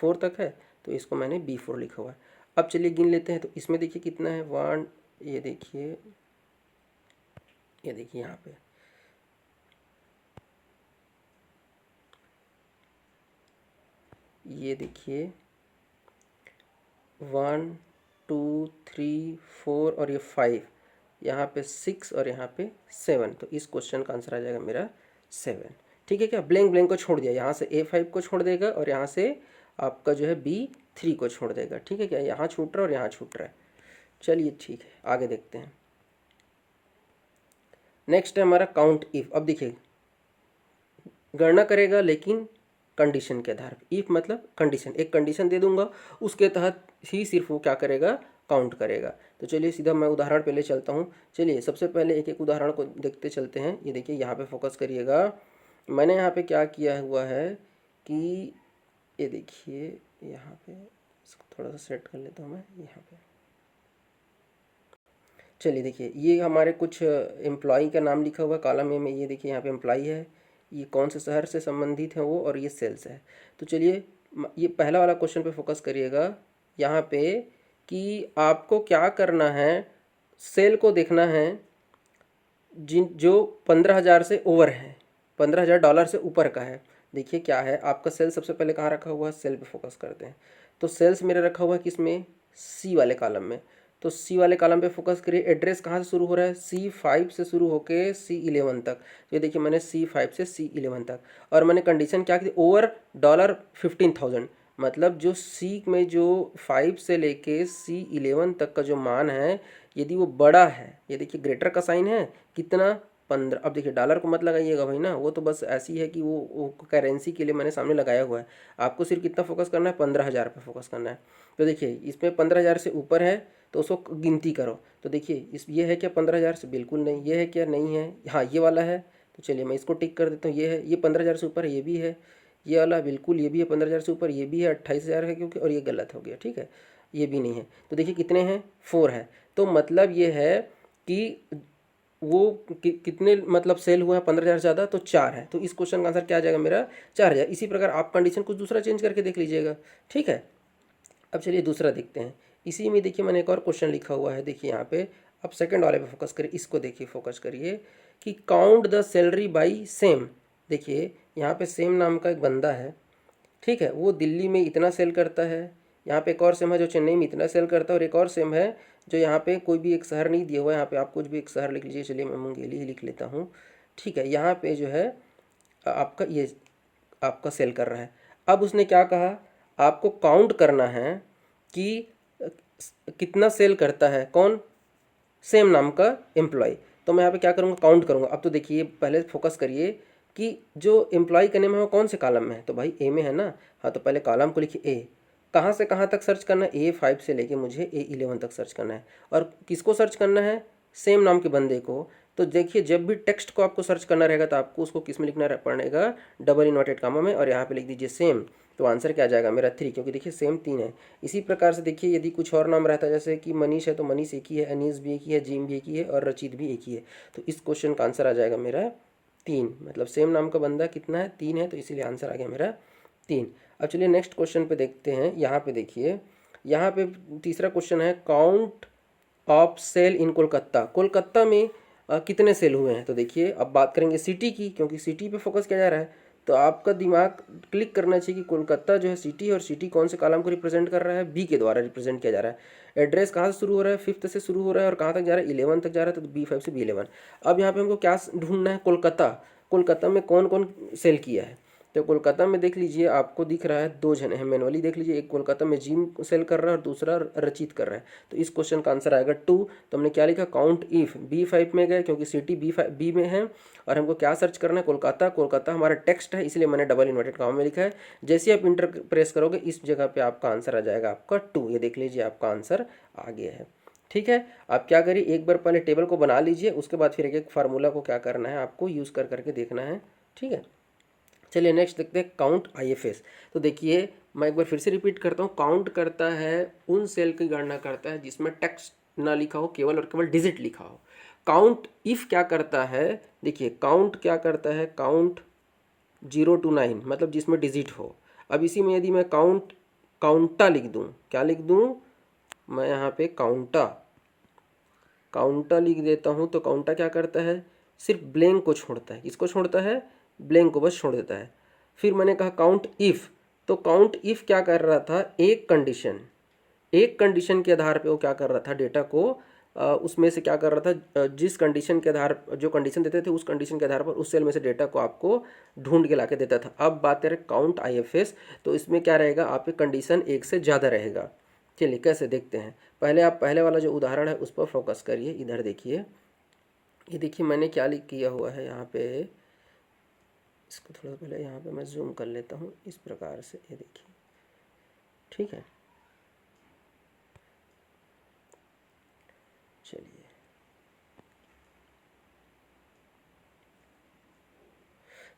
[SPEAKER 1] 4 तक है, तो इसको मैंने B4 लिखा हुआ है। अब चलिए गिन लेते हैं। तो इसमें देखिए कितना है, 1, ये देखिए यहाँ पे ये देखिए 1 2 3 4 और ये 5, यहाँ पे 6 और यहाँ पे 7। तो इस क्वेश्चन का आंसर आ जाएगा मेरा 7। ठीक है क्या, ब्लैंक ब्लैंक को छोड़ दिया, यहाँ से A5 को छोड़ देगा और यहाँ से आपका जो है B3 को छोड़ देगा। ठीक है क्या, यहाँ छूट रहा है और यहाँ छूट रहा है। चलिए ठीक है, आगे देखते हैं। नेक्स्ट है हमारा काउंट इफ। अब देखिए गणना करेगा लेकिन कंडीशन के आधार पर। इफ मतलब कंडीशन, एक कंडीशन दे दूंगा, उसके तहत ही सिर्फ वो क्या करेगा, काउंट करेगा। तो चलिए सीधा मैं उदाहरण पे ले चलता हूँ। चलिए सबसे पहले एक एक उदाहरण को देखते चलते हैं। ये देखिए यहाँ पे फोकस करिएगा। मैंने यहाँ पे क्या किया हुआ है कि ये देखिए यहाँ पे, इसको थोड़ा सा सेट कर लेता हूँ मैं यहाँ पे। चलिए देखिए ये हमारे कुछ एम्प्लॉई का नाम लिखा हुआ कॉलम ए में। ये देखिए यहाँ पे एम्प्लॉई है, ये कौन से शहर से संबंधित है वो, और ये सेल्स है। तो चलिए ये पहला वाला क्वेश्चन पे फोकस करिएगा यहाँ पे कि आपको क्या करना है, सेल को देखना है जिन जो 15,000 से ओवर है, $15,000 से ऊपर का है। देखिए क्या है आपका सेल, सबसे पहले कहाँ रखा हुआ है, सेल पे फोकस करते हैं। तो सेल्स मेरा रखा हुआ है किसमें, सी वाले कॉलम में। तो सी वाले कॉलम पे फोकस करिए। एड्रेस कहाँ से शुरू हो रहा है, C5 से शुरू होके C11 तक। तो ये देखिए मैंने C5 से C11 तक, और मैंने कंडीशन क्या की, ओवर $15,000, मतलब जो सी में जो 5 से लेके C11 तक का जो मान है, यदि वो बड़ा है, ये देखिए ग्रेटर का साइन है, कितना, 15। अब देखिए डॉलर को मत लगाइएगा भाई ना, वो तो बस ऐसी है कि वो करेंसी के लिए मैंने सामने लगाया हुआ है। आपको सिर्फ कितना फोकस करना है, 15,000 पे फोकस करना है। तो देखिए इसमें 15,000 से ऊपर है तो उसको गिनती करो। तो देखिए इस ये है क्या 15,000 से, बिल्कुल नहीं। ये है क्या, नहीं है। हाँ ये वाला है, तो चलिए मैं इसको टिक कर देता हूँ। ये है, ये 15,000 से ऊपर है, ये भी है। ये वाला बिल्कुल, ये भी है 15,000 से ऊपर, ये भी है 28,000 है क्योंकि, और ये गलत हो गया। ठीक है, ये भी नहीं है। तो देखिए कितने हैं, 4 है। तो मतलब ये है कि वो कितने मतलब सेल हुआ है, 15,000 ज़्यादा, तो 4 है। तो इस क्वेश्चन का आंसर क्या आ जाएगा मेरा, 4,000। इसी प्रकार आप कंडीशन कुछ दूसरा चेंज करके देख लीजिएगा। ठीक है, अब चलिए दूसरा देखते हैं। इसी में देखिए मैंने एक और क्वेश्चन लिखा हुआ है, देखिए यहाँ पे। अब सेकंड वाले पे फोकस करिए, इसको देखिए, फोकस करिए कि count the salary by same. देखिए यहाँ पे सेम नाम का एक बंदा है, ठीक है, वो दिल्ली में इतना सेल करता है। यहाँ पे एक और सेम है जो चेन्नई में इतना सेल करता है, और एक और सेम है जो यहाँ पे कोई भी एक शहर नहीं दिया हुआ है। यहाँ पे आप कुछ भी एक शहर लिख लीजिए, चलिए मैं मुंगेली ही लिख लेता हूँ। ठीक है, यहाँ पे जो है आपका ये आपका सेल कर रहा है। अब उसने क्या कहा, आपको काउंट करना है कि कितना सेल करता है, कौन, सेम नाम का एम्प्लॉय। तो मैं यहाँ पे क्या करूँगा, काउंट करूँगा। अब तो देखिए पहले फोकस करिए कि जो एम्प्लॉय का नेम है वो कौन से कॉलम में है, तो भाई ए में है ना। हाँ तो पहले कॉलम को लिखिए ए। कहाँ से कहाँ तक सर्च करना है, A5 से लेके मुझे A11 तक सर्च करना है। और किसको सर्च करना है, सेम नाम के बंदे को। तो देखिए जब भी टेक्स्ट को आपको सर्च करना रहेगा तो आपको उसको किस में लिखना पड़ेगा, डबल इन्वर्टेड कामा में, और यहाँ पे लिख दीजिए सेम। तो आंसर क्या आ जाएगा मेरा 3, क्योंकि देखिए सेम 3 है। इसी प्रकार से देखिए यदि कुछ और नाम रहता है, जैसे कि मनीष है तो मनीष एक ही है, अनीस भी एक ही है, जिम भी एक ही है, और रचित भी एक ही है। तो इस क्वेश्चन का आंसर आ जाएगा मेरा 3, मतलब सेम नाम का बंदा कितना है, 3 है, तो इसीलिए आंसर आ गया मेरा 3। अब चलिए नेक्स्ट क्वेश्चन पे देखते हैं। यहाँ पे देखिए, यहाँ पे तीसरा क्वेश्चन है, काउंट ऑफ सेल इन कोलकाता। कोलकाता में कितने सेल हुए हैं। तो देखिए अब बात करेंगे सिटी की, क्योंकि सिटी पे फोकस किया जा रहा है। तो आपका दिमाग क्लिक करना चाहिए कि कोलकाता जो है सिटी है, और सिटी कौन से कॉलम को रिप्रेजेंट कर रहा है, बी के द्वारा रिप्रेजेंट किया जा रहा है। एड्रेस कहाँ से शुरू हो रहा है, 5th से शुरू हो रहा है, और कहाँ तक जा रहा है, 11 तक जा रहा है, तो B5 से B11। अब यहाँ पे हमको क्या ढूंढना है, कोलकाता। कोलकाता में कौन कौन सेल किया है। तो कोलकाता में देख लीजिए आपको दिख रहा है 2 जने हैं, मैनुअली देख लीजिए। एक कोलकाता में जिम सेल कर रहा है और दूसरा रचित कर रहा है। तो इस क्वेश्चन का आंसर आएगा 2। तो हमने क्या लिखा, काउंट इफ B5 में गए, क्योंकि सिटी B में है, और हमको क्या सर्च करना है, कोलकाता। कोलकाता हमारा टेक्स्ट है, इसलिए मैंने डबल इन्वर्टेड कॉमा में लिखा है। जैसे आप इंटर प्रेस करोगे इस जगह पे आपका आंसर आ जाएगा आपका 2। ये देख लीजिए आपका आंसर आ गया है। ठीक है, आप क्या करिए, एक बार पहले टेबल को बना लीजिए, उसके बाद फिर एक एक फार्मूला को क्या करना है आपको यूज़ कर करके देखना है। ठीक है, चलिए नेक्स्ट देखते हैं, काउंट IFS। तो देखिए मैं एक बार फिर से रिपीट करता हूँ, काउंट करता है उन सेल की गणना करता है जिसमें टेक्स्ट ना लिखा हो, केवल और केवल डिजिट लिखा हो। काउंट इफ क्या करता है, देखिए काउंट क्या करता है, काउंट 0 to 9, मतलब जिसमें डिजिट हो। अब इसी में यदि मैं काउंट काउंटा लिख दूँ, क्या लिख दूँ मैं यहाँ पे काउंटा लिख देता हूँ। तो काउंटा क्या करता है, सिर्फ ब्लैंक को छोड़ता है। किसको छोड़ता है, ब्लैंक को बस छोड़ देता है। फिर मैंने कहा काउंट इफ़, तो काउंट इफ़ क्या कर रहा था, एक कंडीशन के आधार पे वो क्या कर रहा था, डेटा को उसमें से क्या कर रहा था, जिस कंडीशन के आधार, जो कंडीशन देते थे उस कंडीशन के आधार पर उस सेल में से डेटा को आपको ढूंढ के ला के देता था। अब बात करें काउंट IFS, तो इसमें क्या रहेगा, आपके कंडीशन एक से ज़्यादा रहेगा। चलिए कैसे देखते हैं। पहले आप पहले वाला जो उदाहरण है उस पर फोकस करिए। इधर देखिए, ये देखिए मैंने क्या लिख किया हुआ है यहाँ पे। इसको थोड़ा पहले यहाँ पे मैं जूम कर लेता हूँ इस प्रकार से, ये देखिए, ठीक है।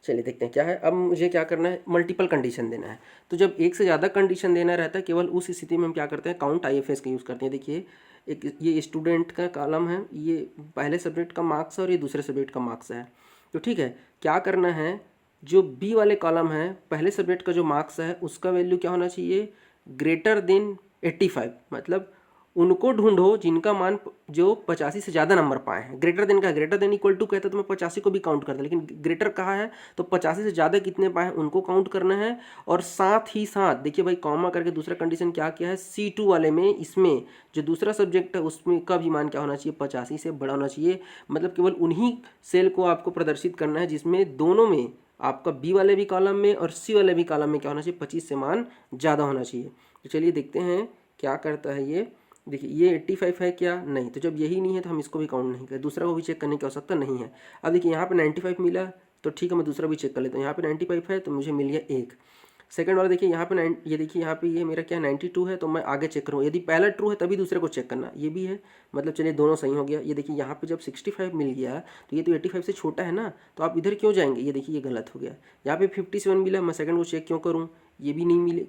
[SPEAKER 1] चलिए देखते हैं क्या है। अब मुझे क्या करना है, मल्टीपल कंडीशन देना है। तो जब एक से ज़्यादा कंडीशन देना रहता है, केवल उस स्थिति में हम क्या करते हैं, काउंट IFS का यूज़ करते हैं। देखिए एक ये स्टूडेंट का कॉलम है, ये पहले सब्जेक्ट का मार्क्स है और ये दूसरे सब्जेक्ट का मार्क्स है। तो ठीक है, क्या करना है, जो बी वाले कॉलम है, पहले सब्जेक्ट का जो मार्क्स है उसका वैल्यू क्या होना चाहिए, ग्रेटर देन 85। मतलब उनको ढूंढो जिनका मान जो 85 से ज़्यादा नंबर पाए हैं। ग्रेटर देन का, ग्रेटर देन इक्वल टू कहता तो मैं 85 को भी काउंट करता, लेकिन ग्रेटर कहा है तो 85 से ज़्यादा कितने पाए हैं उनको काउंट करना है। और साथ ही साथ देखिए भाई, कॉमा करके दूसरा कंडीशन क्या किया है, C2 वाले में, इसमें जो दूसरा सब्जेक्ट है उसमें का भी मान क्या होना चाहिए, 85 से बड़ा होना चाहिए। मतलब केवल उन्हीं सेल को आपको प्रदर्शित करना है जिसमें दोनों में आपका बी वाले भी कॉलम में और सी वाले भी कॉलम में क्या होना चाहिए, 25 से मान ज़्यादा होना चाहिए। तो चलिए देखते हैं क्या करता है ये। देखिए ये 85 है क्या, नहीं। तो जब यही नहीं है तो हम इसको भी काउंट नहीं करें, दूसरा को भी चेक करने की आवश्यकता नहीं है। अब देखिए यहाँ पे 95 मिला, तो ठीक है मैं दूसरा भी चेक कर लेता हूँ। यहाँ पे 95 है तो मुझे मिल गया एक। सेकंड वाला देखिए यहाँ पे ये देखिए यहाँ पे ये मेरा क्या 92 है, तो मैं आगे चेक करूँ। यदि पहला ट्रू है तभी दूसरे को चेक करना, ये भी है। मतलब चलिए दोनों सही हो गया। ये देखिए यहाँ पे जब 65 मिल गया तो ये तो 85 से छोटा है ना, तो आप इधर क्यों जाएंगे, ये देखिए ये गलत हो गया। यहाँ पे 57 मिला, मैं सेकंड को चेक क्यों करूँ, ये भी नहीं मिले,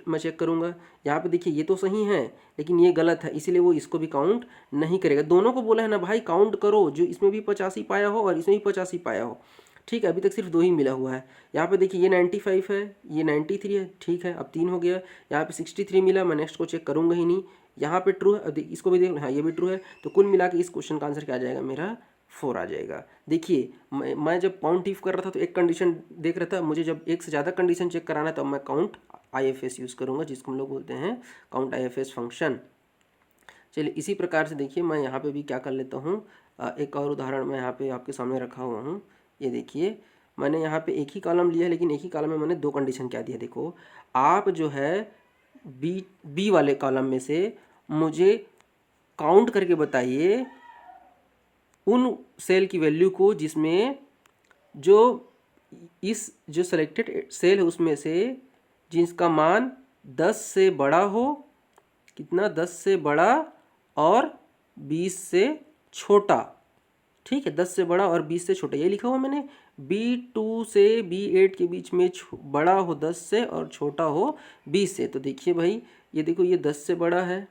[SPEAKER 1] मैं चेक करूँगा। यहाँ पे देखिए ये तो सही है लेकिन ये गलत है, इसीलिए वो इसको भी काउंट नहीं करेगा। दोनों को बोला है ना भाई काउंट करो, जो इसमें भी 85 पाया हो और इसमें भी 85 पाया हो। ठीक है, अभी तक सिर्फ दो ही मिला हुआ है। यहाँ पे देखिए ये 95 है, ये 93 है, ठीक है अब 3 हो गया। यहाँ पे 63 मिला, मैं नेक्स्ट को चेक करूँगा ही नहीं। यहाँ पे ट्रू है, इसको भी देख, हाँ ये भी ट्रू है। तो कुल मिला के इस क्वेश्चन का आंसर क्या आ जाएगा मेरा, 4 आ जाएगा। देखिए मैं जब काउंट इफ कर रहा था तो एक कंडीशन देख रहा था, मुझे जब एक से ज़्यादा कंडीशन चेक कराना है तब मैं काउंट IFS यूज़ करूँगा, जिसको हम लोग बोलते हैं काउंट IFS फंक्शन। चलिए इसी प्रकार से देखिए मैं यहाँ पे भी क्या कर लेता हूँ, एक और उदाहरण मैं यहाँ पे आपके सामने रखा हुआ हूँ। ये देखिए मैंने यहाँ पे एक ही कॉलम लिया है, लेकिन एक ही कॉलम में मैंने दो कंडीशन क्या दिया। देखो आप जो है बी वाले कॉलम में से मुझे काउंट करके बताइए उन सेल की वैल्यू को जिसमें जो इस जो सेलेक्टेड सेल है उसमें से जिसका मान 10 से बड़ा हो, कितना, 10 से बड़ा और 20 से छोटा। ठीक है, 10 से बड़ा और 20 से छोटा, ये लिखा हुआ मैंने। B2 से B8 के बीच में बड़ा हो 10 से और छोटा हो 20 से। तो देखिए भाई ये देखो, ये 10 से बड़ा है,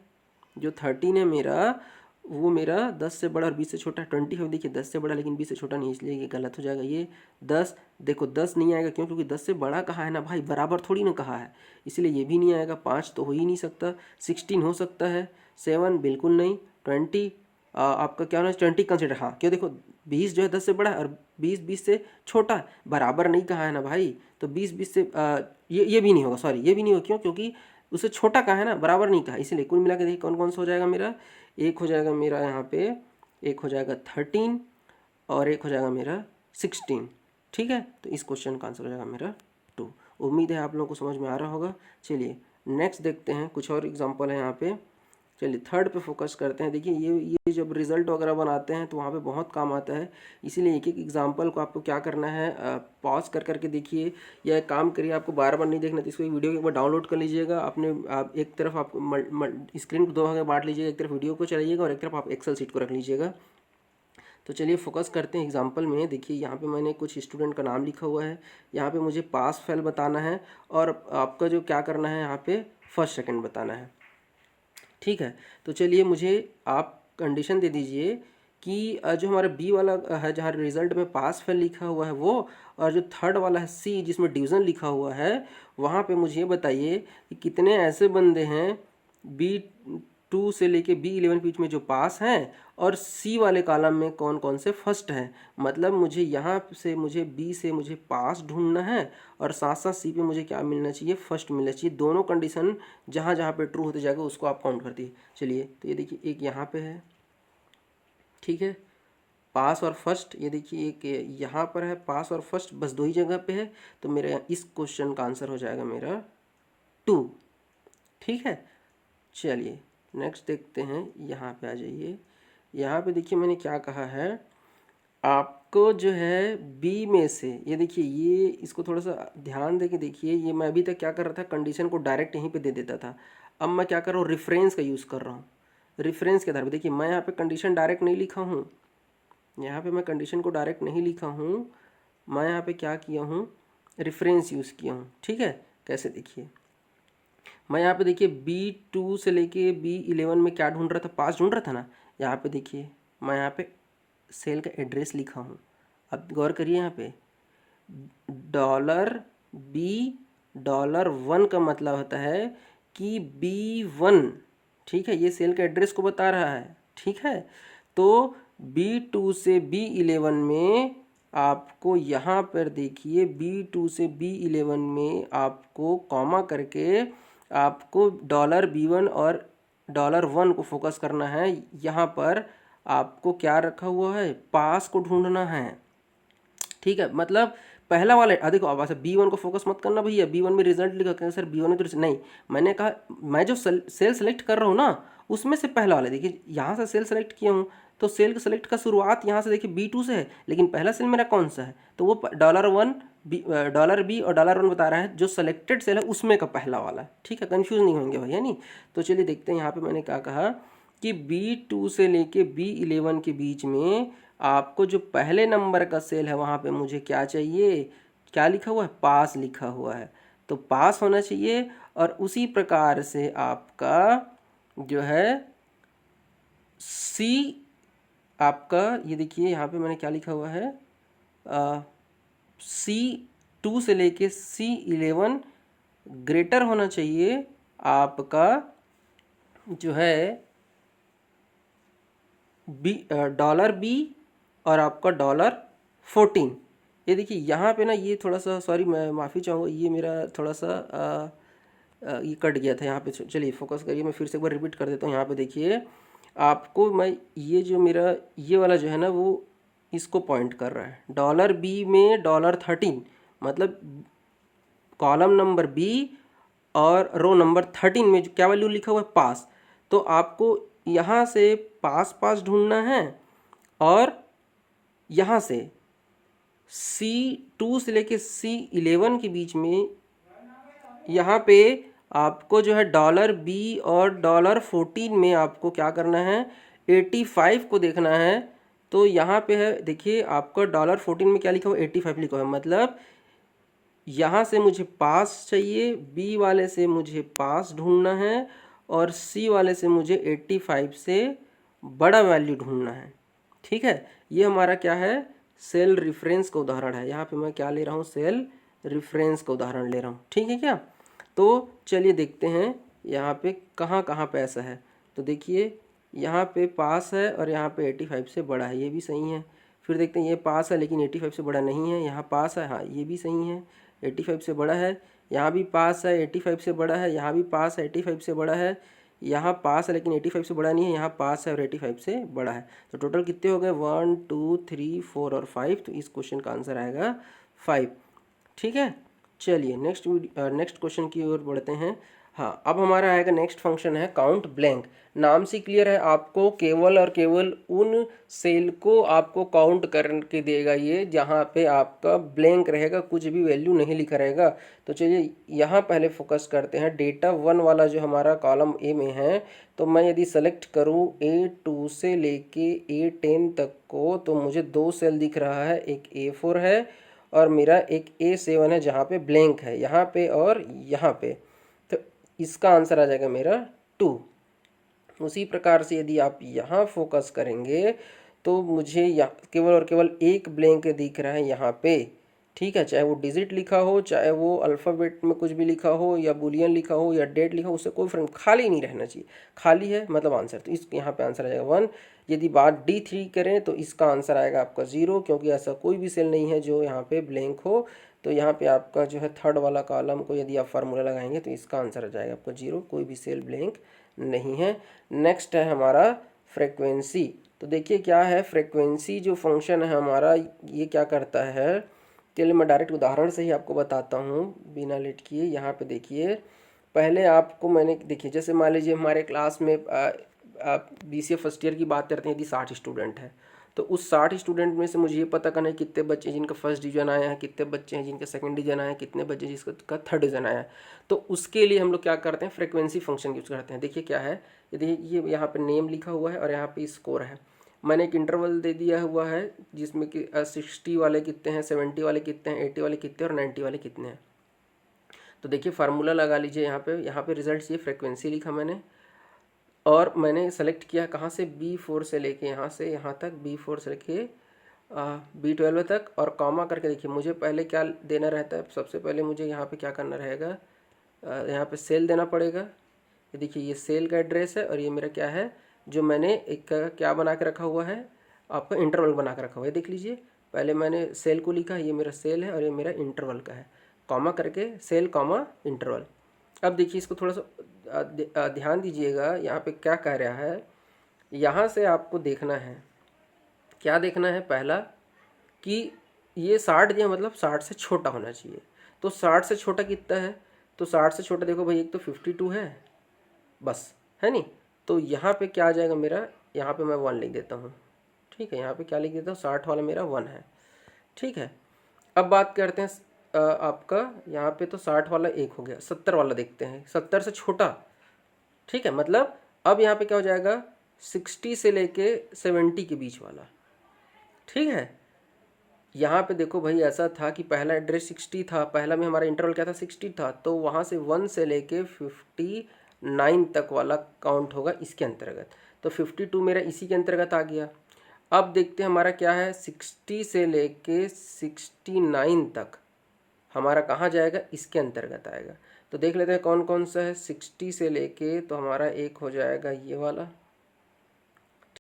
[SPEAKER 1] जो 13 है मेरा, वो मेरा 10 से बड़ा और 20 से छोटा। 25 देखिए 10 से बड़ा लेकिन 20 से छोटा नहीं, इसलिए ये गलत हो जाएगा। ये 10 देखो 10 नहीं आएगा, क्यों, क्योंकि 10 से बड़ा कहा है ना भाई, बराबर थोड़ी ना कहा है, इसलिए ये भी नहीं आएगा। 5 तो हो ही नहीं सकता। 16 हो सकता है, 7 बिल्कुल नहीं। 20 आपका क्या होना है, 20 कंसिडर, हाँ क्यों, देखो 20 जो है 10 से बड़ा है और 20 से छोटा है, बराबर नहीं कहा है ना भाई। तो 20 से ये भी नहीं होगा, सॉरी ये भी नहीं होगा, क्यों, क्योंकि उससे छोटा कहा है ना, बराबर नहीं कहा। इसलिए कुल मिला के देखिए कौन कौन सा हो जाएगा मेरा। एक हो जाएगा मेरा यहाँ पे, एक हो जाएगा 13 और एक हो जाएगा मेरा 16। ठीक है, तो इस क्वेश्चन का आंसर हो जाएगा मेरा 2। उम्मीद है आप लोगों को समझ में आ रहा होगा। चलिए नेक्स्ट देखते हैं, कुछ और एग्जांपल है यहाँ पे। चलिए थर्ड पे फोकस करते हैं। देखिए ये जब रिजल्ट वगैरह बनाते हैं तो वहाँ पे बहुत काम आता है, इसीलिए एक एक एग्जांपल को आपको क्या करना है, पॉज कर करके देखिए या एक काम करिए, आपको बार बार नहीं देखना तो इसको एक वीडियो को एक बार डाउनलोड कर लीजिएगा। आप एक तरफ आप स्क्रीन को दो भाग में बांट लीजिएगा, एक तरफ वीडियो को चलाइएगा और एक तरफ आप एक्सेल सीट को रख लीजिएगा। तो चलिए फोकस करते हैं एग्जाम्पल में। देखिए यहाँ पे मैंने कुछ स्टूडेंट का नाम लिखा हुआ है, यहाँ पे मुझे पास फेल बताना है और आपका जो क्या करना है यहाँ पे फर्स्ट सेकंड बताना है। ठीक है, तो चलिए मुझे आप कंडीशन दे दीजिए कि जो हमारा बी वाला है जहाँ रिजल्ट में पास फेल लिखा हुआ है वो, और जो थर्ड वाला है सी जिसमें डिवीज़न लिखा हुआ है, वहाँ पे मुझे ये बताइए कि कितने ऐसे बंदे हैं B2 से लेके B11 के बीच में जो पास हैं, और सी वाले कॉलम में कौन कौन से फर्स्ट हैं। मतलब मुझे यहाँ से मुझे बी से मुझे पास ढूंढना है, और साथ साथ सी पे मुझे क्या मिलना चाहिए, फर्स्ट मिलना चाहिए। दोनों कंडीशन जहाँ जहाँ पे ट्रू होते जाएगा उसको आप काउंट कर दिए। चलिए, तो ये देखिए एक यहाँ पे है, ठीक है, पास और फर्स्ट। ये देखिए एक यहाँ पर है पास और फर्स्ट, बस दो ही जगह पे है। तो मेरे इस क्वेश्चन का आंसर हो जाएगा मेरा 2। ठीक है, चलिए नेक्स्ट देखते हैं। यहाँ पे आ जाइए। यहाँ पे देखिए मैंने क्या कहा है, आपको जो है बी में से, ये देखिए ये इसको थोड़ा सा ध्यान दे के देखिए। ये मैं अभी तक क्या कर रहा था, कंडीशन को डायरेक्ट यहीं पे दे देता था। अब मैं क्या कर रहा हूँ, रेफरेंस का यूज़ कर रहा हूँ। रेफरेंस के आधार पर देखिए मैं यहाँ पे कंडीशन डायरेक्ट नहीं लिखा हूँ, यहाँ पे मैं कंडीशन को डायरेक्ट नहीं लिखा हूँ, मैं यहाँ पे क्या किया हूँ, रेफरेंस यूज़ किया हूँ। ठीक है, कैसे देखिए, मैं यहाँ पे देखिए B2 से लेके B11 में क्या ढूंढ रहा था, पास ढूंढ रहा था ना। यहाँ पे देखिए मैं यहाँ पे सेल का एड्रेस लिखा हूँ। अब गौर करिए, यहाँ पे $B$1 का मतलब होता है कि B1, ठीक है, ये सेल के एड्रेस को बता रहा है। ठीक है, तो B2 से B11 में आपको यहाँ पर देखिए B2 से B11 में आपको कॉमा करके आपको $B1 और $1 को फोकस करना है। यहाँ पर आपको क्या रखा हुआ है, पास को ढूंढना है। ठीक है, मतलब पहला वाला देखो, अब ऐसा B1 को फोकस मत करना भैया, B1 में रिजल्ट लिखा कहें सर B1 में तो नहीं, मैंने कहा मैं जो सेल सेलेक्ट कर रहा हूँ ना उसमें से पहला वाला। देखिए यहाँ से सेल सेलेक्ट किया हूँ, तो सेल का सेलेक्ट का शुरुआत यहाँ से देखिए B2 से है, लेकिन पहला सेल मेरा कौन सा है, तो वो $B और $1 बता रहा है, जो सेलेक्टेड सेल है उसमें का पहला वाला। ठीक है, कंफ्यूज नहीं होंगे भैया। नहीं, तो चलिए देखते हैं यहाँ पे मैंने क्या कहा कि B2 से लेके B11 के बीच में आपको जो पहले नंबर का सेल है वहाँ पे मुझे क्या चाहिए, क्या लिखा हुआ है, पास लिखा हुआ है, तो पास होना चाहिए। और उसी प्रकार से आपका जो है सी, आपका ये देखिए यहाँ पे मैंने क्या लिखा हुआ है, C2 से लेके C11 ग्रेटर होना चाहिए आपका जो है $B और आपका $14। ये देखिए यहाँ पे ना, ये थोड़ा सा सॉरी, मैं माफ़ी चाहूँगा, ये मेरा थोड़ा सा ये कट गया था यहाँ पे। चलिए फोकस करिए, मैं फिर से एक बार रिपीट कर देता हूँ। यहाँ पे देखिए आपको मैं ये जो मेरा ये वाला जो है ना वो इसको पॉइंट कर रहा है। $B में $13, मतलब कॉलम नंबर B और रो नंबर 13 में क्या वैल्यू लिखा हुआ है, पास। तो आपको यहाँ से पास पास ढूंढना है, और यहाँ से C2 से लेके C11 के बीच में यहाँ पे आपको जो है $B और $14 में आपको क्या करना है, 85 को देखना है। तो यहाँ पे है देखिए आपका $14 में क्या लिखा हुआ, 85 लिखा हुआ है। मतलब यहाँ से मुझे पास चाहिए, बी वाले से मुझे पास ढूंढना है, और सी वाले से मुझे 85 से बड़ा वैल्यू ढूंढना है। ठीक है, ये हमारा क्या है, सेल रेफरेंस का उदाहरण है। यहाँ पे मैं क्या ले रहा हूँ, सेल रेफरेंस का उदाहरण ले रहा हूँ। ठीक है क्या, तो चलिए देखते हैं यहाँ पे कहाँ कहाँ पे ऐसा है। तो देखिए यहाँ पे पास है और यहाँ पे 85 से बड़ा है, ये भी सही है। फिर देखते हैं ये पास है लेकिन 85 से बड़ा नहीं है, यहाँ पास है, हाँ ये भी सही है, 85 से बड़ा है। यहाँ भी पास है, 85 से बड़ा है, यहाँ भी पास है, 85 से बड़ा है। यहाँ पास है लेकिन 85 से बड़ा नहीं है, यहाँ पास है और 85 से बड़ा है। तो टोटल कितने हो गए, 1 2 3 4 और 5। तो इस क्वेश्चन का आंसर आएगा 5। ठीक है, चलिए नेक्स्ट क्वेश्चन की ओर बढ़ते हैं। हाँ, अब हमारा आएगा नेक्स्ट फंक्शन है काउंट ब्लैंक। नाम से क्लियर है, आपको केवल और केवल उन सेल को आपको काउंट करके देगा ये जहाँ पे आपका ब्लैंक रहेगा, कुछ भी वैल्यू नहीं लिखा रहेगा। तो चलिए यहाँ पहले फोकस करते हैं। डेटा 1 वाला जो हमारा कॉलम ए में है, तो मैं यदि सेलेक्ट करूँ A2 से लेके A10 तक को, तो मुझे 2 सेल दिख रहा है, एक A4 है और मेरा एक A7 है जहाँ पे ब्लैंक है, यहाँ पे और यहाँ पे। तो इसका आंसर आ जाएगा मेरा 2। उसी प्रकार से यदि आप यहाँ फोकस करेंगे तो मुझे यहाँ केवल और केवल एक ब्लैंक दिख रहा है यहाँ पे, ठीक है। चाहे वो डिजिट लिखा हो, चाहे वो अल्फ़ाबेट में कुछ भी लिखा हो, या बुलियन लिखा हो, या डेट लिखा हो, उससे कोई फर्क, खाली नहीं रहना चाहिए। खाली है मतलब आंसर, तो इस यहाँ पे आंसर आ जाएगा 1। यदि बात D3 करें तो इसका आंसर आएगा आपका 0, क्योंकि ऐसा कोई भी सेल नहीं है जो यहाँ पे ब्लैंक हो। तो यहाँ पे आपका जो है थर्ड वाला कॉलम को यदि आप फार्मूला लगाएंगे तो इसका आंसर आ जाएगा आपका 0, कोई भी सेल ब्लैंक नहीं है। नेक्स्ट है हमारा फ्रीक्वेंसी। तो देखिए क्या है फ्रीक्वेंसी, जो फंक्शन है हमारा, ये क्या करता है, चलिए मैं डायरेक्ट उदाहरण से ही आपको बताता हूँ बिना लेट किए। यहाँ पे देखिए, पहले आपको मैंने देखिए, जैसे मान लीजिए हमारे क्लास में BCA फर्स्ट ईयर की बात करते हैं, यदि 60 स्टूडेंट हैं, तो उस 60 स्टूडेंट में से मुझे ये पता करना है कितने बच्चे हैं जिनका फर्स्ट डिवीजन आया है, कितने बच्चे हैं जिनका सेकंड डिवीजन आया है, कितने बच्चे जिसका थर्ड डिवीजन आया है। तो उसके लिए हम लोग क्या करते हैं, फ्रीक्वेंसी फंक्शन यूज़ करते हैं। देखिए क्या है, ये यहाँ पे नेम लिखा हुआ है और यहाँ पे स्कोर है। मैंने एक इंटरवल दे दिया हुआ है जिसमें कि 60 वाले कितने हैं, 70 वाले कितने हैं, 80 वाले कितने हैं और 90 वाले कितने हैं। तो देखिए फार्मूला लगा लीजिए। यहाँ पे रिजल्ट ये फ्रीक्वेंसी लिखा मैंने, और मैंने सेलेक्ट किया कहाँ से, B4 से लेके यहाँ से यहाँ तक, B4 से लेके B12 तक, और कॉमा करके देखिए मुझे पहले क्या देना रहता है। सबसे पहले मुझे यहाँ पे क्या करना रहेगा, यहाँ पे सेल देना पड़ेगा। ये देखिए ये सेल का एड्रेस है, और ये मेरा क्या है, जो मैंने एक क्या बना के रखा हुआ है, आपका इंटरवल बना के रखा हुआ है। देख लीजिए पहले मैंने सेल को लिखा, ये मेरा सेल है और ये मेरा इंटरवल का है, कॉमा करके सेल कॉमा इंटरवल। अब देखिए इसको थोड़ा सा ध्यान दीजिएगा, यहाँ पे क्या कह रहा है, यहाँ से आपको देखना है, क्या देखना है, पहला कि ये 60 दिया मतलब 60 से छोटा होना चाहिए। तो 60 से छोटा कितना है, तो 60 से छोटा देखो भाई, एक तो 52 है बस, है नहीं। तो यहाँ पे क्या आ जाएगा मेरा, यहाँ पे मैं 1 लिख देता हूँ, ठीक है। यहाँ पे क्या लिख देता हूँ, 60 वाला मेरा 1 है, ठीक है। अब बात करते हैं आपका यहाँ पे, तो 60 वाला 1 हो गया, 70 वाला देखते हैं, 70 से छोटा, ठीक है। मतलब अब यहाँ पे क्या हो जाएगा, 60 से लेके 70 के बीच वाला, ठीक है। यहाँ पे देखो भाई, ऐसा था कि पहला एड्रेस 60 था, पहला में हमारा इंटरवल क्या था, 60 था, तो वहाँ से 1 से लेके 59 तक वाला काउंट होगा इसके अंतर्गत। तो 52 मेरा इसी के अंतर्गत आ गया। अब देखते हैं हमारा क्या है, 60 से लेके 69 तक हमारा कहाँ जाएगा, इसके अंतर्गत आएगा। तो देख लेते हैं कौन कौन सा है। 60 से लेके तो हमारा एक हो जाएगा ये वाला,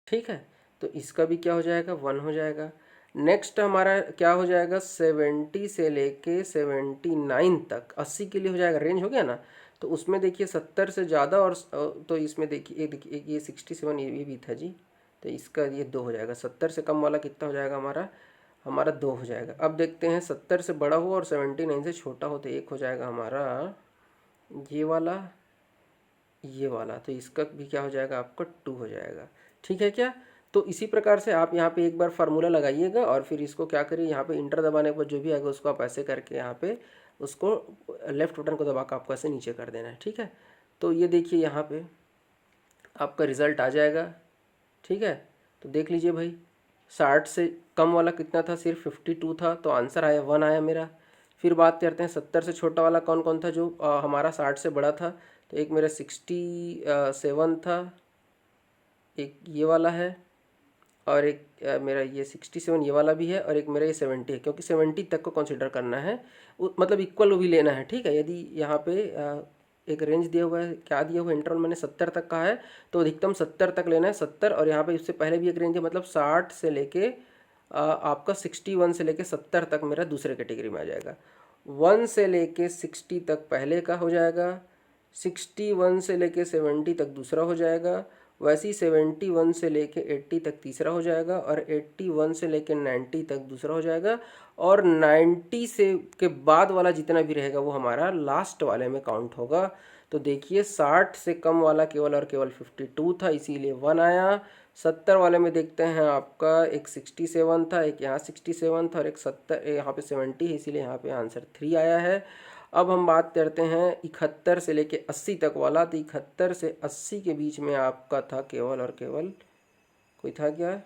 [SPEAKER 1] ठीक है। तो इसका भी क्या हो जाएगा, 1 हो जाएगा। नेक्स्ट हमारा क्या हो जाएगा, 70 से लेके 79 तक, 80 के लिए हो जाएगा, रेंज हो गया ना। तो उसमें देखिए 70 से ज़्यादा, और तो इसमें देखिए देखिए ये 67 ये भी था जी, तो इसका ये 2 हो जाएगा। 70 से कम वाला कितना हो जाएगा हमारा 2 हो जाएगा। अब देखते हैं 70 से बड़ा हो और 79 से छोटा हो, तो 1 हो जाएगा हमारा ये वाला, तो इसका भी क्या हो जाएगा, आपका 2 हो जाएगा, ठीक है क्या। तो इसी प्रकार से आप यहाँ पे एक बार फार्मूला लगाइएगा, और फिर इसको क्या करिए, यहाँ पे इंटर दबाने के बाद जो भी आएगा उसको आप ऐसे करके यहाँ पे उसको लेफ्ट बटन को दबा कर आपको ऐसे नीचे कर देना है, ठीक है। तो ये देखिए यहाँ पे आपका रिज़ल्ट आ जाएगा, ठीक है। तो देख लीजिए भाई, 60 से कम वाला कितना था, सिर्फ 52 था, तो आंसर आया 1 आया मेरा। फिर बात करते हैं 70 से छोटा वाला कौन कौन था, जो हमारा 60 से बड़ा था। तो एक मेरा 67 था, एक ये वाला है, और एक मेरा ये 67 ये वाला भी है, और एक मेरा ये 70 है, क्योंकि 70 तक को कंसिडर करना है, मतलब इक्वल भी लेना है, ठीक है। यदि यहाँ पे एक रेंज दिया हुआ है, क्या दिया हुआ है, इंटरवल मैंने 70 तक कहा है, तो अधिकतम 70 तक लेना है, 70। और यहाँ पे इससे पहले भी एक रेंज है, मतलब 60 से लेके आपका 61 से लेके 70 तक मेरा दूसरे कैटेगरी में आ जाएगा। 1 से लेके 60 तक पहले का हो जाएगा, 61 से लेके 70 तक दूसरा हो जाएगा, वैसे ही 71 से लेके 80 तक तीसरा हो जाएगा, और 81 से लेके 90 तक दूसरा हो जाएगा, और 90 से के बाद वाला जितना भी रहेगा वो हमारा लास्ट वाले में काउंट होगा। तो देखिए 60 से कम वाला केवल और केवल 52 था, इसीलिए 1 आया। 70 वाले में देखते हैं आपका एक 67 था, एक यहाँ 67 था, और एक 70 यहाँ पे 70 है, इसीलिए यहाँ पे आंसर 3 आया है। अब हम बात करते हैं 71 से लेके 80 तक वाला। तो 71 से 80 के बीच में आपका था केवल और केवल, कोई था क्या,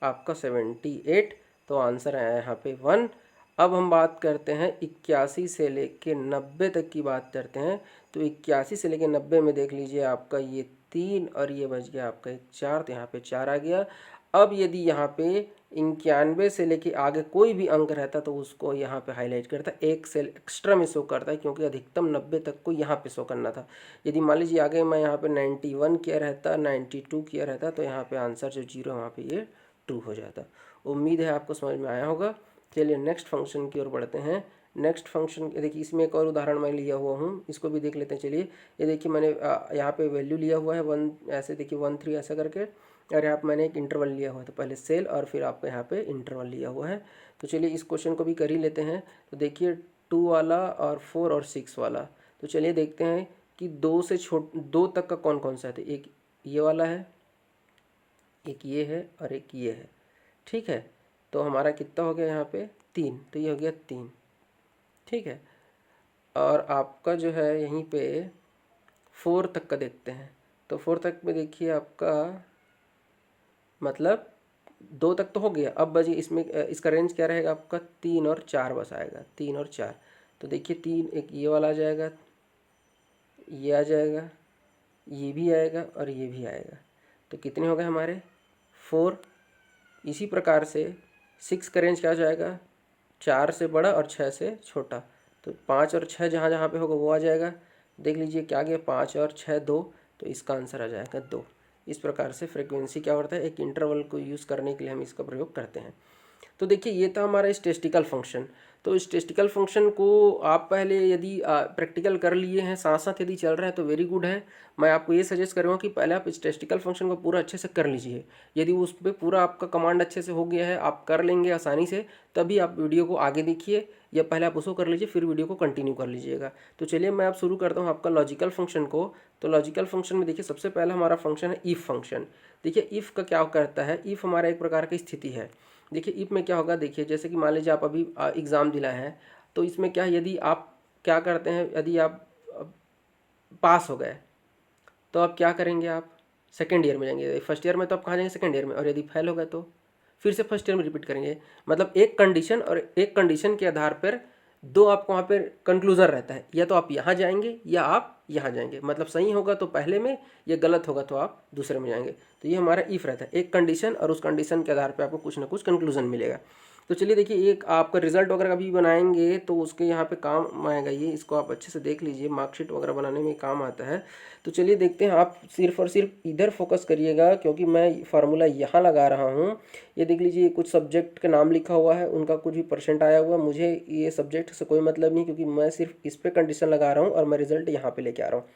[SPEAKER 1] आपका 78, तो आंसर आया यहाँ पे 1। अब हम बात करते हैं 81 से लेके 90 तक की बात करते हैं। तो 81 से लेके 90 में देख लीजिए आपका ये 3 और ये बच गया आपका एक 4, तो यहाँ पे 4 आ गया। अब यदि यहाँ पे 91 से लेके आगे कोई भी अंक रहता तो उसको यहाँ पे हाईलाइट करता, एक सेल एक्स्ट्रा में शो करता है क्योंकि अधिकतम 90 तक को यहाँ पे शो करना था। यदि मान लीजिए आगे मैं यहाँ पे 91 किया रहता, 92 किया रहता, तो यहाँ पे आंसर जो 0 वहाँ पे ये 2 हो जाता। उम्मीद है आपको समझ में आया होगा। चलिए नेक्स्ट फंक्शन की ओर बढ़ते हैं। नेक्स्ट फंक्शन देखिए, इसमें एक और उदाहरण मैं लिया हुआ हूँ, इसको भी देख लेते हैं। चलिए ये देखिए मैंने यहाँ पे वैल्यू लिया हुआ है 1, ऐसे देखिए 1 3 ऐसा करके, और यहाँ पे मैंने एक इंटरवल लिया हुआ है, तो पहले सेल और फिर आपको यहाँ पे इंटरवल लिया हुआ है। तो चलिए इस क्वेश्चन को भी कर ही लेते हैं। तो देखिए 2 वाला और 4 और 6 वाला, तो चलिए देखते हैं कि 2 तक का कौन कौन सा है। तो एक ये वाला है, एक ये है और एक ये है, ठीक है। तो हमारा कितना हो गया यहाँ पे 3, तो ये हो गया 3, ठीक है। और आपका जो है यहीं पे 4 तक का देखते हैं। तो 4 तक में देखिए आपका मतलब 2 तक तो हो गया, अब बजे इसमें इसका रेंज क्या रहेगा आपका 3 और 4 बस आएगा, 3 और 4। तो देखिए 3 एक ये वाला आ जाएगा, ये आ जाएगा, ये भी आएगा और ये भी आएगा। तो कितने हो गए हमारे 4। इसी प्रकार से 6 का रेंज क्या हो जाएगा, 4 से बड़ा और 6 से छोटा। तो 5 और 6 जहाँ जहाँ पे होगा वो आ जाएगा। देख लीजिए क्या गया, 5 और 6 2, तो इसका आंसर आ जाएगा 2। इस प्रकार से फ्रीक्वेंसी क्या होता है, एक इंटरवल को यूज़ करने के लिए हम इसका प्रयोग करते हैं। तो देखिए ये था हमारा स्टैटिस्टिकल फंक्शन। तो स्टैटिस्टिकल फंक्शन को आप पहले यदि प्रैक्टिकल कर लिए हैं, साथ साथ यदि चल रहा है तो वेरी गुड है। मैं आपको ये सजेस्ट करूँगा कि पहले आप स्टैटिस्टिकल फंक्शन को पूरा अच्छे से कर लीजिए। यदि उस पर पूरा आपका कमांड अच्छे से हो गया है, आप कर लेंगे आसानी से, तभी आप वीडियो को आगे देखिए, या पहले आप उसको कर लीजिए फिर वीडियो को कंटिन्यू कर लीजिएगा। तो चलिए मैं आप शुरू करता हूँ आपका लॉजिकल फंक्शन को। तो लॉजिकल फंक्शन में देखिए सबसे पहला हमारा फंक्शन है इफ़ फंक्शन। देखिए इफ़ का क्या करता है, इफ़ हमारा एक प्रकार की स्थिति है। देखिए इफ में क्या होगा, देखिए जैसे कि मान लीजिए आप अभी एग्ज़ाम दिलाए हैं, तो इसमें क्या है, यदि आप क्या करते हैं, यदि आप पास हो गए तो आप क्या करेंगे, आप सेकेंड ईयर में जाएंगे। फर्स्ट ईयर में तो आप कहाँ जाएंगे, सेकेंड ईयर में। और यदि फेल हो गए तो फिर से फर्स्ट ईयर में रिपीट करेंगे। मतलब एक कंडीशन और एक कंडीशन के आधार पर दो आपको वहाँ पर कंक्लूजन रहता है, या तो आप यहाँ जाएंगे या आप यहाँ जाएंगे। मतलब सही होगा तो पहले में, या गलत होगा तो आप दूसरे में जाएंगे। तो ये हमारा इफ़ रहता है, एक कंडीशन और उस कंडीशन के आधार पर आपको कुछ ना कुछ कंक्लूजन मिलेगा। तो चलिए देखिए एक आपका रिजल्ट वगैरह कभी बनाएंगे तो उसके यहाँ पे काम आएगा ये, इसको आप अच्छे से देख लीजिए, मार्कशीट वगैरह बनाने में काम आता है। तो चलिए देखते हैं, आप सिर्फ और सिर्फ इधर फोकस करिएगा क्योंकि मैं फार्मूला यहाँ लगा रहा हूँ। ये देख लीजिए कुछ सब्जेक्ट का नाम लिखा हुआ है, उनका कुछ भी परसेंट आया हुआ, मुझे ये सब्जेक्ट से कोई मतलब नहीं, क्योंकि मैं सिर्फ इस पर कंडीशन लगा रहा हूँ और मैं रिजल्ट यहाँ पर लेके आ रहा हूँ।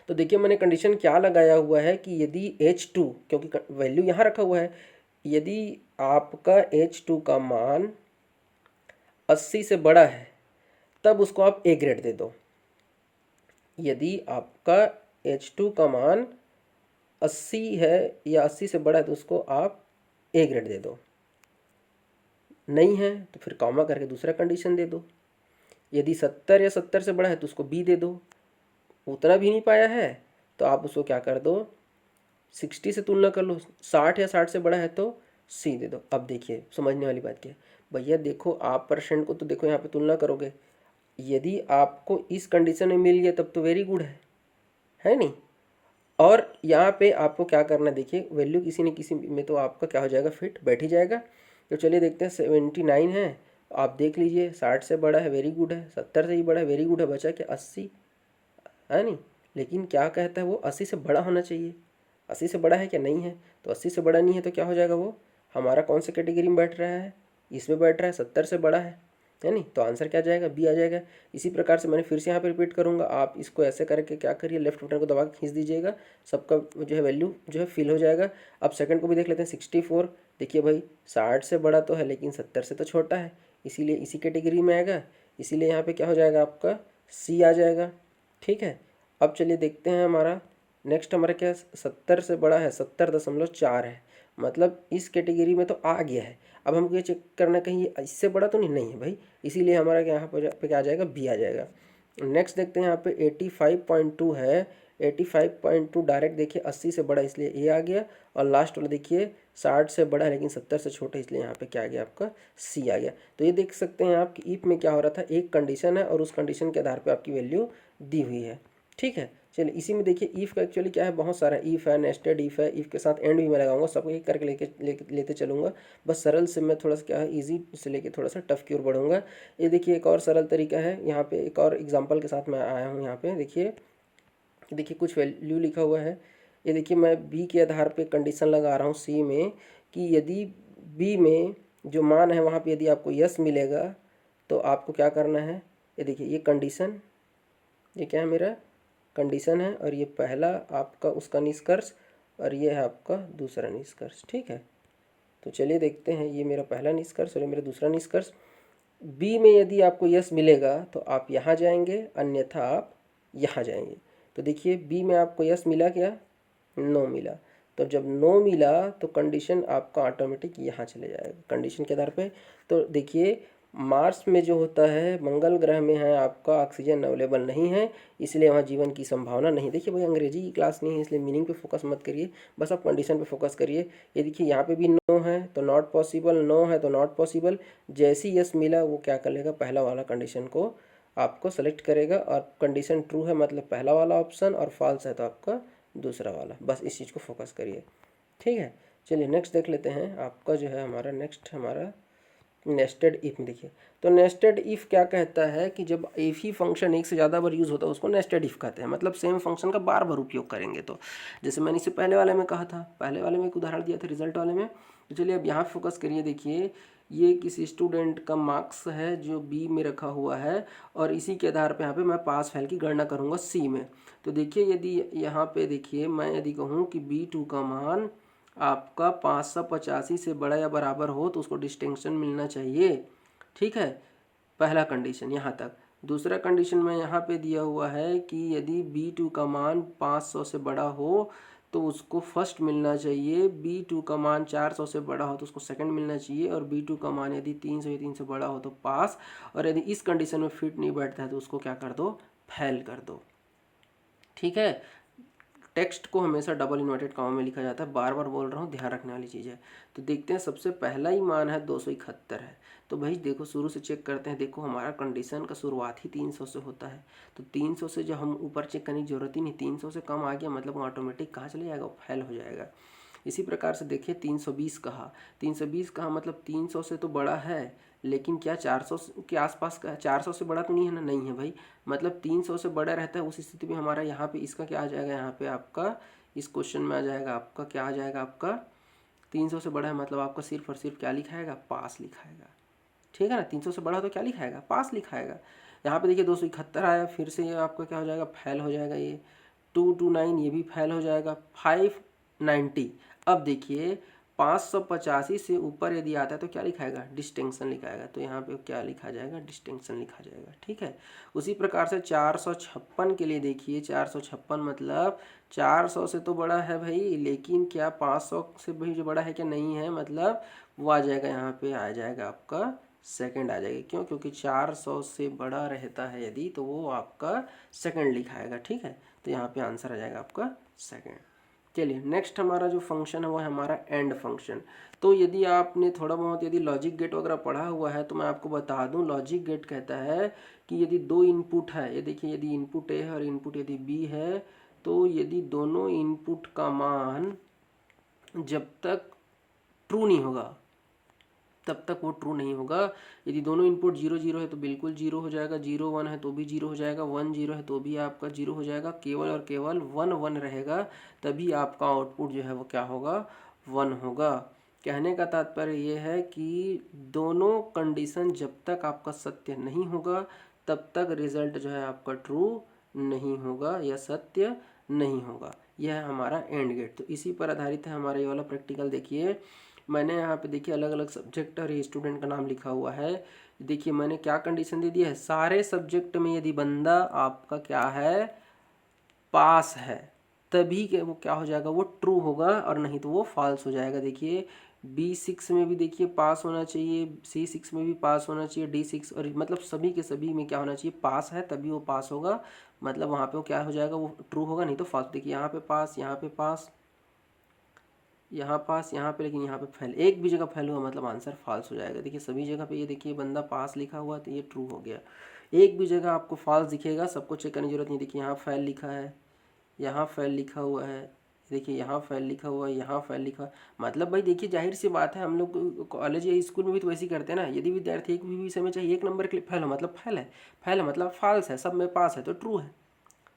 [SPEAKER 1] तो देखिए मैंने कंडीशन क्या लगाया हुआ है कि यदि H2, क्योंकि वैल्यू यहाँ रखा हुआ है, यदि आपका H2 का मान 80 से बड़ा है तब उसको आप ए ग्रेड दे दो। यदि आपका H2 का मान 80 है या 80 से बड़ा है तो उसको आप ए ग्रेड दे दो। नहीं है तो फिर कॉमा करके दूसरा कंडीशन दे दो। यदि 70 या 70 से बड़ा है तो उसको बी दे दो। उतना भी नहीं पाया है तो आप उसको क्या कर दो, 60 से तुलना कर लो, 60 या 60 से बड़ा है तो सी दे दो। अब देखिए समझने वाली बात क्या है भैया, देखो आप परसेंट को तो देखो यहाँ पे तुलना करोगे, यदि आपको इस कंडीशन में मिल गया तब तो वेरी गुड है नहीं। और यहाँ पे आपको क्या करना है, देखिए वैल्यू किसी न किसी में तो आपका क्या हो जाएगा, फिट बैठ ही जाएगा। तो चलिए देखते हैं 79 है, आप देख लीजिए 60 से बड़ा है वेरी गुड है, 70 से ही बड़ा है वेरी गुड है, बचा क्या 80 है नहीं। लेकिन क्या कहता है वो 80 से बड़ा होना चाहिए, 80 से बड़ा है क्या, नहीं है। तो 80 से बड़ा नहीं है तो क्या हो जाएगा, वो हमारा कौन से कैटेगरी में बैठ रहा है, इसमें बैठ रहा है, 70 से बड़ा है नहीं। तो आंसर क्या जाएगा, बी आ जाएगा। इसी प्रकार से मैंने फिर से यहाँ पे रिपीट करूँगा, आप इसको ऐसे करके क्या करिए, लेफ्ट बटन को दबा के खींच दीजिएगा, सबका जो है वैल्यू जो है फिल हो जाएगा। अब सेकंड को भी देख लेते हैं 64। देखिए भाई 60 से बड़ा तो है लेकिन 70 से तो छोटा है, इसीलिए इसी कैटेगरी में आएगा, इसीलिए यहाँ पे क्या हो जाएगा आपका सी आ जाएगा। ठीक है, अब चलिए देखते हैं हमारा नेक्स्ट, हमारा क्या 70 से बड़ा है, 70.4 है, मतलब इस कैटेगरी में तो आ गया है। अब हमको ये चेक करना कहीं इससे बड़ा तो नहीं है भाई, इसीलिए हमारा यहाँ पे क्या आ जाएगा, बी आ जाएगा। नेक्स्ट देखते हैं यहाँ पे 85.2 है, 85.2 डायरेक्ट देखिए 80 से बड़ा इसलिए ए आ गया, और लास्ट वाला देखिए 60 से बड़ा है लेकिन 70 से छोटा इसलिए यहाँ पे क्या आ गया आपका सी आ गया। तो ये देख सकते हैं आप कि इफ में क्या हो रहा था, एक कंडीशन है और उस कंडीशन के आधार पर आपकी वैल्यू दी हुई है। ठीक है, चलिए इसी में देखिए ईफ का एक्चुअली क्या है, बहुत सारा ईफ है, नेस्टेड ईफ है, ईफ के साथ एंड भी मैं लगाऊंगा, सबको एक करके लेते चलूँगा। बस सरल से मैं थोड़ा सा क्या है ईजी से लेके थोड़ा सा टफ की ओर बढ़ूंगा। ये देखिए एक और सरल तरीका है, यहाँ पे एक और एग्जाम्पल के साथ मैं आया हूँ। यहाँ पे देखिए कुछ वैल्यू लिखा हुआ है। ये देखिए मैं बी के आधार पे कंडीशन लगा रहा हूँ सी में कि यदि बी में जो मान है वहाँ पे यदि आपको यस मिलेगा तो आपको क्या करना है। ये देखिए ये कंडीशन, ये क्या है मेरा कंडीशन है, और ये पहला आपका उसका निष्कर्ष और ये है आपका दूसरा निष्कर्ष। ठीक है, तो चलिए देखते हैं, ये मेरा पहला निष्कर्ष और ये मेरा दूसरा निष्कर्ष। बी में यदि आपको यस मिलेगा तो आप यहाँ जाएंगे, अन्यथा आप यहाँ जाएंगे। तो देखिए बी में आपको यस मिला क्या, नो मिला। तो जब नो मिला तो कंडीशन आपका ऑटोमेटिक यहाँ चले जाएगा कंडीशन के आधार पे। तो देखिए मार्स में जो होता है, मंगल ग्रह में है आपका ऑक्सीजन अवेलेबल नहीं है, इसलिए वहाँ जीवन की संभावना नहीं। देखिए भाई अंग्रेजी की क्लास नहीं है इसलिए मीनिंग पे फोकस मत करिए, बस आप कंडीशन पे फोकस करिए। ये देखिए यहाँ पे भी नो है तो नॉट पॉसिबल, नो है तो नॉट पॉसिबल। जैसे ही यस मिला वो क्या कर लेगा, पहला वाला कंडीशन को आपको सेलेक्ट करेगा, और कंडीशन ट्रू है मतलब पहला वाला ऑप्शन, और फॉल्स है तो आपका दूसरा वाला। बस इस चीज़ को फोकस करिए। ठीक है, चलिए नेक्स्ट देख लेते हैं। आपका जो है हमारा नेक्स्ट हमारा नेस्टेड इफ में देखिए, तो नेस्टेड इफ क्या कहता है कि जब एक ही फंक्शन एक से ज़्यादा बार यूज़ होता है उसको नेस्टेड इफ कहते हैं, मतलब सेम फंक्शन का बार बार उपयोग करेंगे। तो जैसे मैंने इससे पहले वाले में कहा था, पहले वाले में एक उदाहरण दिया था रिजल्ट वाले में। तो चलिए अब यहाँ फोकस करिए। देखिए ये किसी स्टूडेंट का मार्क्स है जो बी में रखा हुआ है, और इसी के आधार पर यहाँ पे मैं पास फेल की गणना करूँगा सी में। तो देखिए यदि यहाँ पे देखिए मैं यदि कहूँ कि B2 का मान आपका 585 से बड़ा या बराबर हो तो उसको डिस्टिंक्शन मिलना चाहिए। ठीक है, पहला कंडीशन यहाँ तक। दूसरा कंडीशन में यहाँ पे दिया हुआ है कि यदि B2 का मान 500 से बड़ा हो तो उसको फर्स्ट मिलना चाहिए, B2 का मान 400 से बड़ा हो तो उसको सेकंड मिलना चाहिए, और B2 का मान यदि 300 या 3 से बड़ा हो तो पास, और यदि इस कंडीशन में फिट नहीं बैठता है तो उसको क्या कर दो, फेल कर दो। ठीक है, टेक्स्ट को हमेशा डबल इन्वर्टेड कॉमा में लिखा जाता है, बार बार बोल रहा हूँ, ध्यान रखने वाली चीज़ है। तो देखते हैं सबसे पहला ही मान है 271 है। तो भाई देखो शुरू से चेक करते हैं। देखो हमारा कंडीशन का शुरुआत ही 300 से होता है, तो 300 से जो हम ऊपर चेक करने की जरूरत ही नहीं, 300 से कम आ गया मतलब वो ऑटोमेटिक कहाँ चले जाएगा, फेल हो जाएगा। इसी प्रकार से देखिए 320 कहा, 320 कहा मतलब 300 से तो बड़ा है, लेकिन क्या 400 के आसपास का, 400 से बड़ा तो नहीं है ना, नहीं है भाई, मतलब 300 से बड़ा रहता है। उस स्थिति में हमारा यहाँ पे इसका क्या आ जाएगा, यहाँ पे आपका इस क्वेश्चन में आ जाएगा आपका क्या आ जाएगा, आपका 300 से बड़ा है मतलब आपका सिर्फ और सिर्फ क्या लिखाएगा, पास लिखाएगा। ठीक है ना, 300 से बड़ा तो क्या लिखाएगा, पास लिखाएगा। यहाँ पे देखिए 271 आया, फिर से ये आपका क्या हो जाएगा, फेल हो जाएगा। ये 229 ये भी फेल हो जाएगा। 590, अब देखिए 585 से ऊपर यदि आता है तो क्या लिखाएगा, डिस्टिंक्शन लिखाएगा। तो यहाँ पे क्या लिखा जाएगा, डिस्टिंक्शन लिखा जाएगा। ठीक है, उसी प्रकार से 456 के लिए देखिए, 456 मतलब 400 से तो बड़ा है भाई, लेकिन क्या 500 से भी जो बड़ा है क्या, नहीं है, मतलब वो आ जाएगा, यहाँ पे आ जाएगा आपका सेकंड आ जाएगा। क्यों, क्योंकि 400 से बड़ा रहता है यदि तो वो आपका सेकंड लिखाएगा। ठीक है, तो यहाँ पे आंसर आ जाएगा आपका सेकंड। चलिए नेक्स्ट हमारा जो फंक्शन है वो है हमारा एंड फंक्शन। तो यदि आपने थोड़ा बहुत यदि लॉजिक गेट वगैरह पढ़ा हुआ है तो मैं आपको बता दूं, लॉजिक गेट कहता है कि यदि दो इनपुट है, ये देखिए यदि इनपुट ए है और इनपुट यदि बी है, तो यदि दोनों इनपुट का मान जब तक ट्रू नहीं होगा तब तक वो ट्रू नहीं होगा। यदि दोनों इनपुट 0 0 है तो बिल्कुल 0 हो जाएगा, 0 1 है तो भी 0 हो जाएगा, 1 0 है तो भी आपका 0 हो जाएगा। केवल और केवल 1 1 रहेगा तभी आपका आउटपुट जो है वो क्या होगा, 1 होगा। कहने का तात्पर्य ये है कि दोनों कंडीशन जब तक आपका सत्य नहीं होगा तब तक रिजल्ट जो है आपका ट्रू नहीं होगा या सत्य नहीं होगा। यह है हमारा एंड गेट। तो इसी पर आधारित है हमारा ये वाला प्रैक्टिकल। देखिए मैंने यहाँ पे देखिए अलग अलग सब्जेक्ट और स्टूडेंट का नाम लिखा हुआ है। देखिए मैंने क्या कंडीशन दे दी है, सारे सब्जेक्ट में यदि बंदा आपका क्या है, पास है, तभी के वो क्या हो जाएगा, वो ट्रू होगा, और नहीं तो वो फॉल्स हो जाएगा। देखिए B6 में भी देखिए पास होना चाहिए, C6 में भी पास होना चाहिए, D6 और मतलब सभी के सभी में क्या होना चाहिए, पास है तभी वो पास होगा, मतलब वहाँ पे वो क्या हो जाएगा, वो ट्रू होगा, नहीं तो फॉल्स। देखिए यहाँ पे पास, यहाँ पे पास, यहाँ पास, यहाँ पे, लेकिन यहाँ पे फेल, एक भी जगह फेल हुआ मतलब आंसर फॉल्स हो जाएगा। देखिए सभी जगह पे ये देखिए बंदा पास लिखा हुआ तो ये ट्रू हो गया। एक भी जगह आपको फॉल्स दिखेगा, सबको चेक करने की जरूरत नहीं। देखिए यहाँ फेल लिखा है, यहाँ फेल लिखा हुआ है, देखिए यहाँ फेल लिखा हुआ है, यहाँ फेल लिखा है। मतलब भाई देखिए जाहिर सी बात है, हम लोग कॉलेज या स्कूल में भी तो वैसे ही करते हैं ना। यदि विद्यार्थी एक भी विषय में चाहिए 1 नंबर के लिए फेल हो मतलब फेल है, फेल है मतलब फॉल्स है, सब में पास है तो ट्रू है।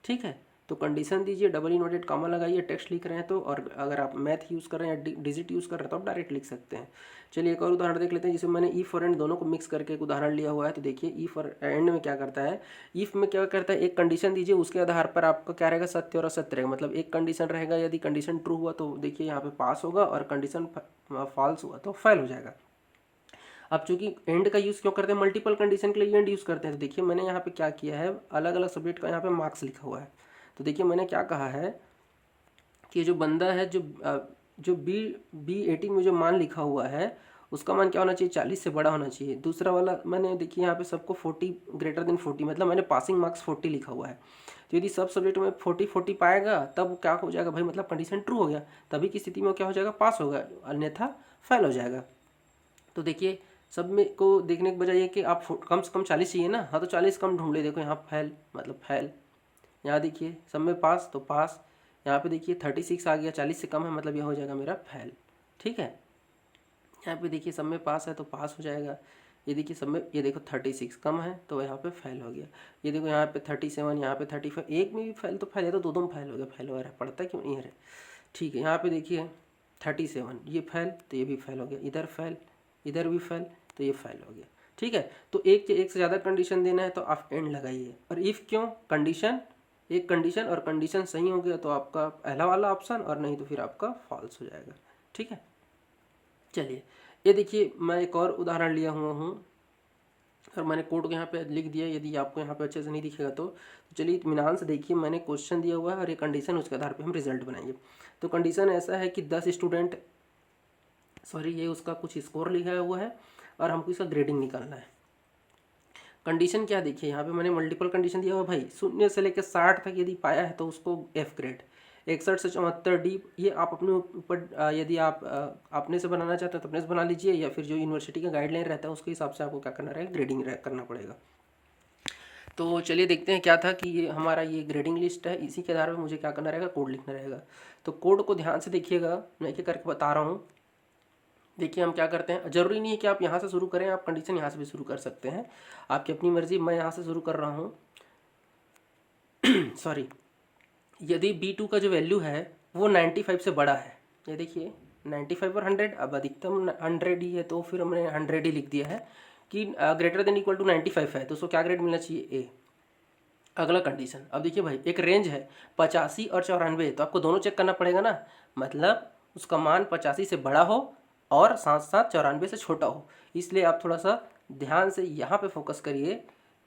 [SPEAKER 1] ठीक है, तो कंडीशन दीजिए, डबल इन्वर्टेड कॉमा लगाइए, टेक्स्ट लिख रहे हैं तो, और अगर आप मैथ यूज़ कर रहे हैं या डिजिट यूज़ कर रहे हैं तो आप डायरेक्ट लिख सकते हैं। चलिए एक और उदाहरण देख लेते हैं, जिसमें मैंने इफ़ और एंड दोनों को मिक्स करके एक उदाहरण लिया हुआ है। तो देखिए इफ़ और एंड में क्या करता है, इफ़ में क्या करता है, एक कंडीशन दीजिए, उसके आधार पर आपका क्या रहेगा, सत्य और असत्य रहेगा। मतलब एक कंडीशन रहेगा, यदि कंडीशन ट्रू हुआ तो देखिए यहाँ पे पास होगा, और कंडीशन फॉल्स हुआ तो फेल हो जाएगा। अब चूंकि एंड का यूज़ क्यों करते हैं, मल्टीपल कंडीशन के लिए एंड यूज़ करते हैं। तो देखिए मैंने यहाँ पे क्या किया है, अलग अलग सब्जेक्ट का यहाँ पे मार्क्स लिखा हुआ है। तो देखिए मैंने क्या कहा है कि जो बंदा है, जो बी 18 में जो मान लिखा हुआ है, उसका मान क्या होना चाहिए, 40 से बड़ा होना चाहिए। दूसरा वाला मैंने देखिए यहाँ पे सबको 40 ग्रेटर देन 40, मतलब मैंने पासिंग मार्क्स 40 लिखा हुआ है। तो यदि सब सब्जेक्ट में 40 पाएगा तब क्या हो जाएगा भाई, मतलब कंडीशन ट्रू हो गया, तभी की स्थिति में क्या हो जाएगा, पास होगा, अन्यथा फेल हो जाएगा। तो देखिए सब में को देखने के बजाय ये कि आप कम से कम 40 चाहिए ना, हाँ तो 40 कम ढूंढ ले। देखो यहाँ फेल मतलब फेल, यहाँ देखिए सब में पास तो पास, यहाँ पे देखिए 36 आ गया, 40 से कम है मतलब यह हो जाएगा मेरा फेल। ठीक है, यहाँ पे देखिए सब में पास है तो पास हो जाएगा। ये देखिए सब में, ये देखो 36 कम है तो यहाँ पे फेल हो गया। ये देखो यहाँ पे 37, यहाँ पे 35, एक में भी फेल तो फेल है, तो दो में फेल हो गया, फेल हो रहा है, पढ़ता क्यों नहीं है। ठीक है, यहाँ पे देखिए 37 ये फेल तो ये भी फेल हो गया, इधर फेल इधर भी फेल तो ये फेल हो गया। ठीक है, तो एक से ज़्यादा कंडीशन देना है तो आप एंड लगाइए। और इफ़ क्यों, कंडीशन, एक कंडीशन और कंडीशन सही हो गया तो आपका पहला वाला ऑप्शन, और नहीं तो फिर आपका फॉल्स हो जाएगा। ठीक है, चलिए ये देखिए मैं एक और उदाहरण लिया हुआ हूँ, और मैंने कोड को यहाँ पे लिख दिया। यदि आपको यहाँ पे अच्छे से नहीं दिखेगा तो चलिए इत्मीनान से देखिए, मैंने क्वेश्चन दिया हुआ है और ये कंडीशन, उसके आधार पे हम रिजल्ट बनाएंगे। तो कंडीशन ऐसा है कि 10 स्टूडेंट, सॉरी ये उसका कुछ स्कोर लिखा हुआ है और हमको इसका ग्रेडिंग निकालना है। कंडीशन क्या देखिए, यहाँ पे मैंने मल्टीपल कंडीशन दिया हुआ भाई, 0 से लेकर 60 तक यदि पाया है तो उसको F ग्रेड, 61 से 74 D। ये आप अपने ऊपर, यदि आप अपने से बनाना चाहते हैं तो अपने से बना लीजिए, या फिर जो यूनिवर्सिटी का गाइडलाइन रहता है उसके हिसाब से आपको क्या करना रहेगा, ग्रेडिंग करना पड़ेगा। तो चलिए देखते हैं क्या था कि ये हमारा ये ग्रेडिंग लिस्ट है, इसी के आधार पर मुझे क्या करना रहेगा, कोड लिखना रहेगा। तो कोड को ध्यान से देखिएगा, मैं क्या करके बता रहा हूँ। देखिए हम क्या करते हैं, ज़रूरी नहीं है कि आप यहाँ से शुरू करें, आप कंडीशन यहाँ से भी शुरू कर सकते हैं, आपकी अपनी मर्जी। मैं यहाँ से शुरू कर रहा हूँ सॉरी, यदि B2 का जो वैल्यू है वो 95 से बड़ा है, ये देखिए 95 और 100, अब अधिकतम 100 ही है तो फिर हमने 100 ही लिख दिया है कि ग्रेटर देन इक्वल टू 95 है, तो उसको क्या ग्रेड मिलना चाहिए, ए। अगला कंडीशन, अब देखिए भाई एक रेंज है 85 और 94, तो आपको दोनों चेक करना पड़ेगा ना, मतलब उसका मान 85 से बड़ा हो और साथ साथ 94 से छोटा हो। इसलिए आप थोड़ा सा ध्यान से यहाँ पे फोकस करिए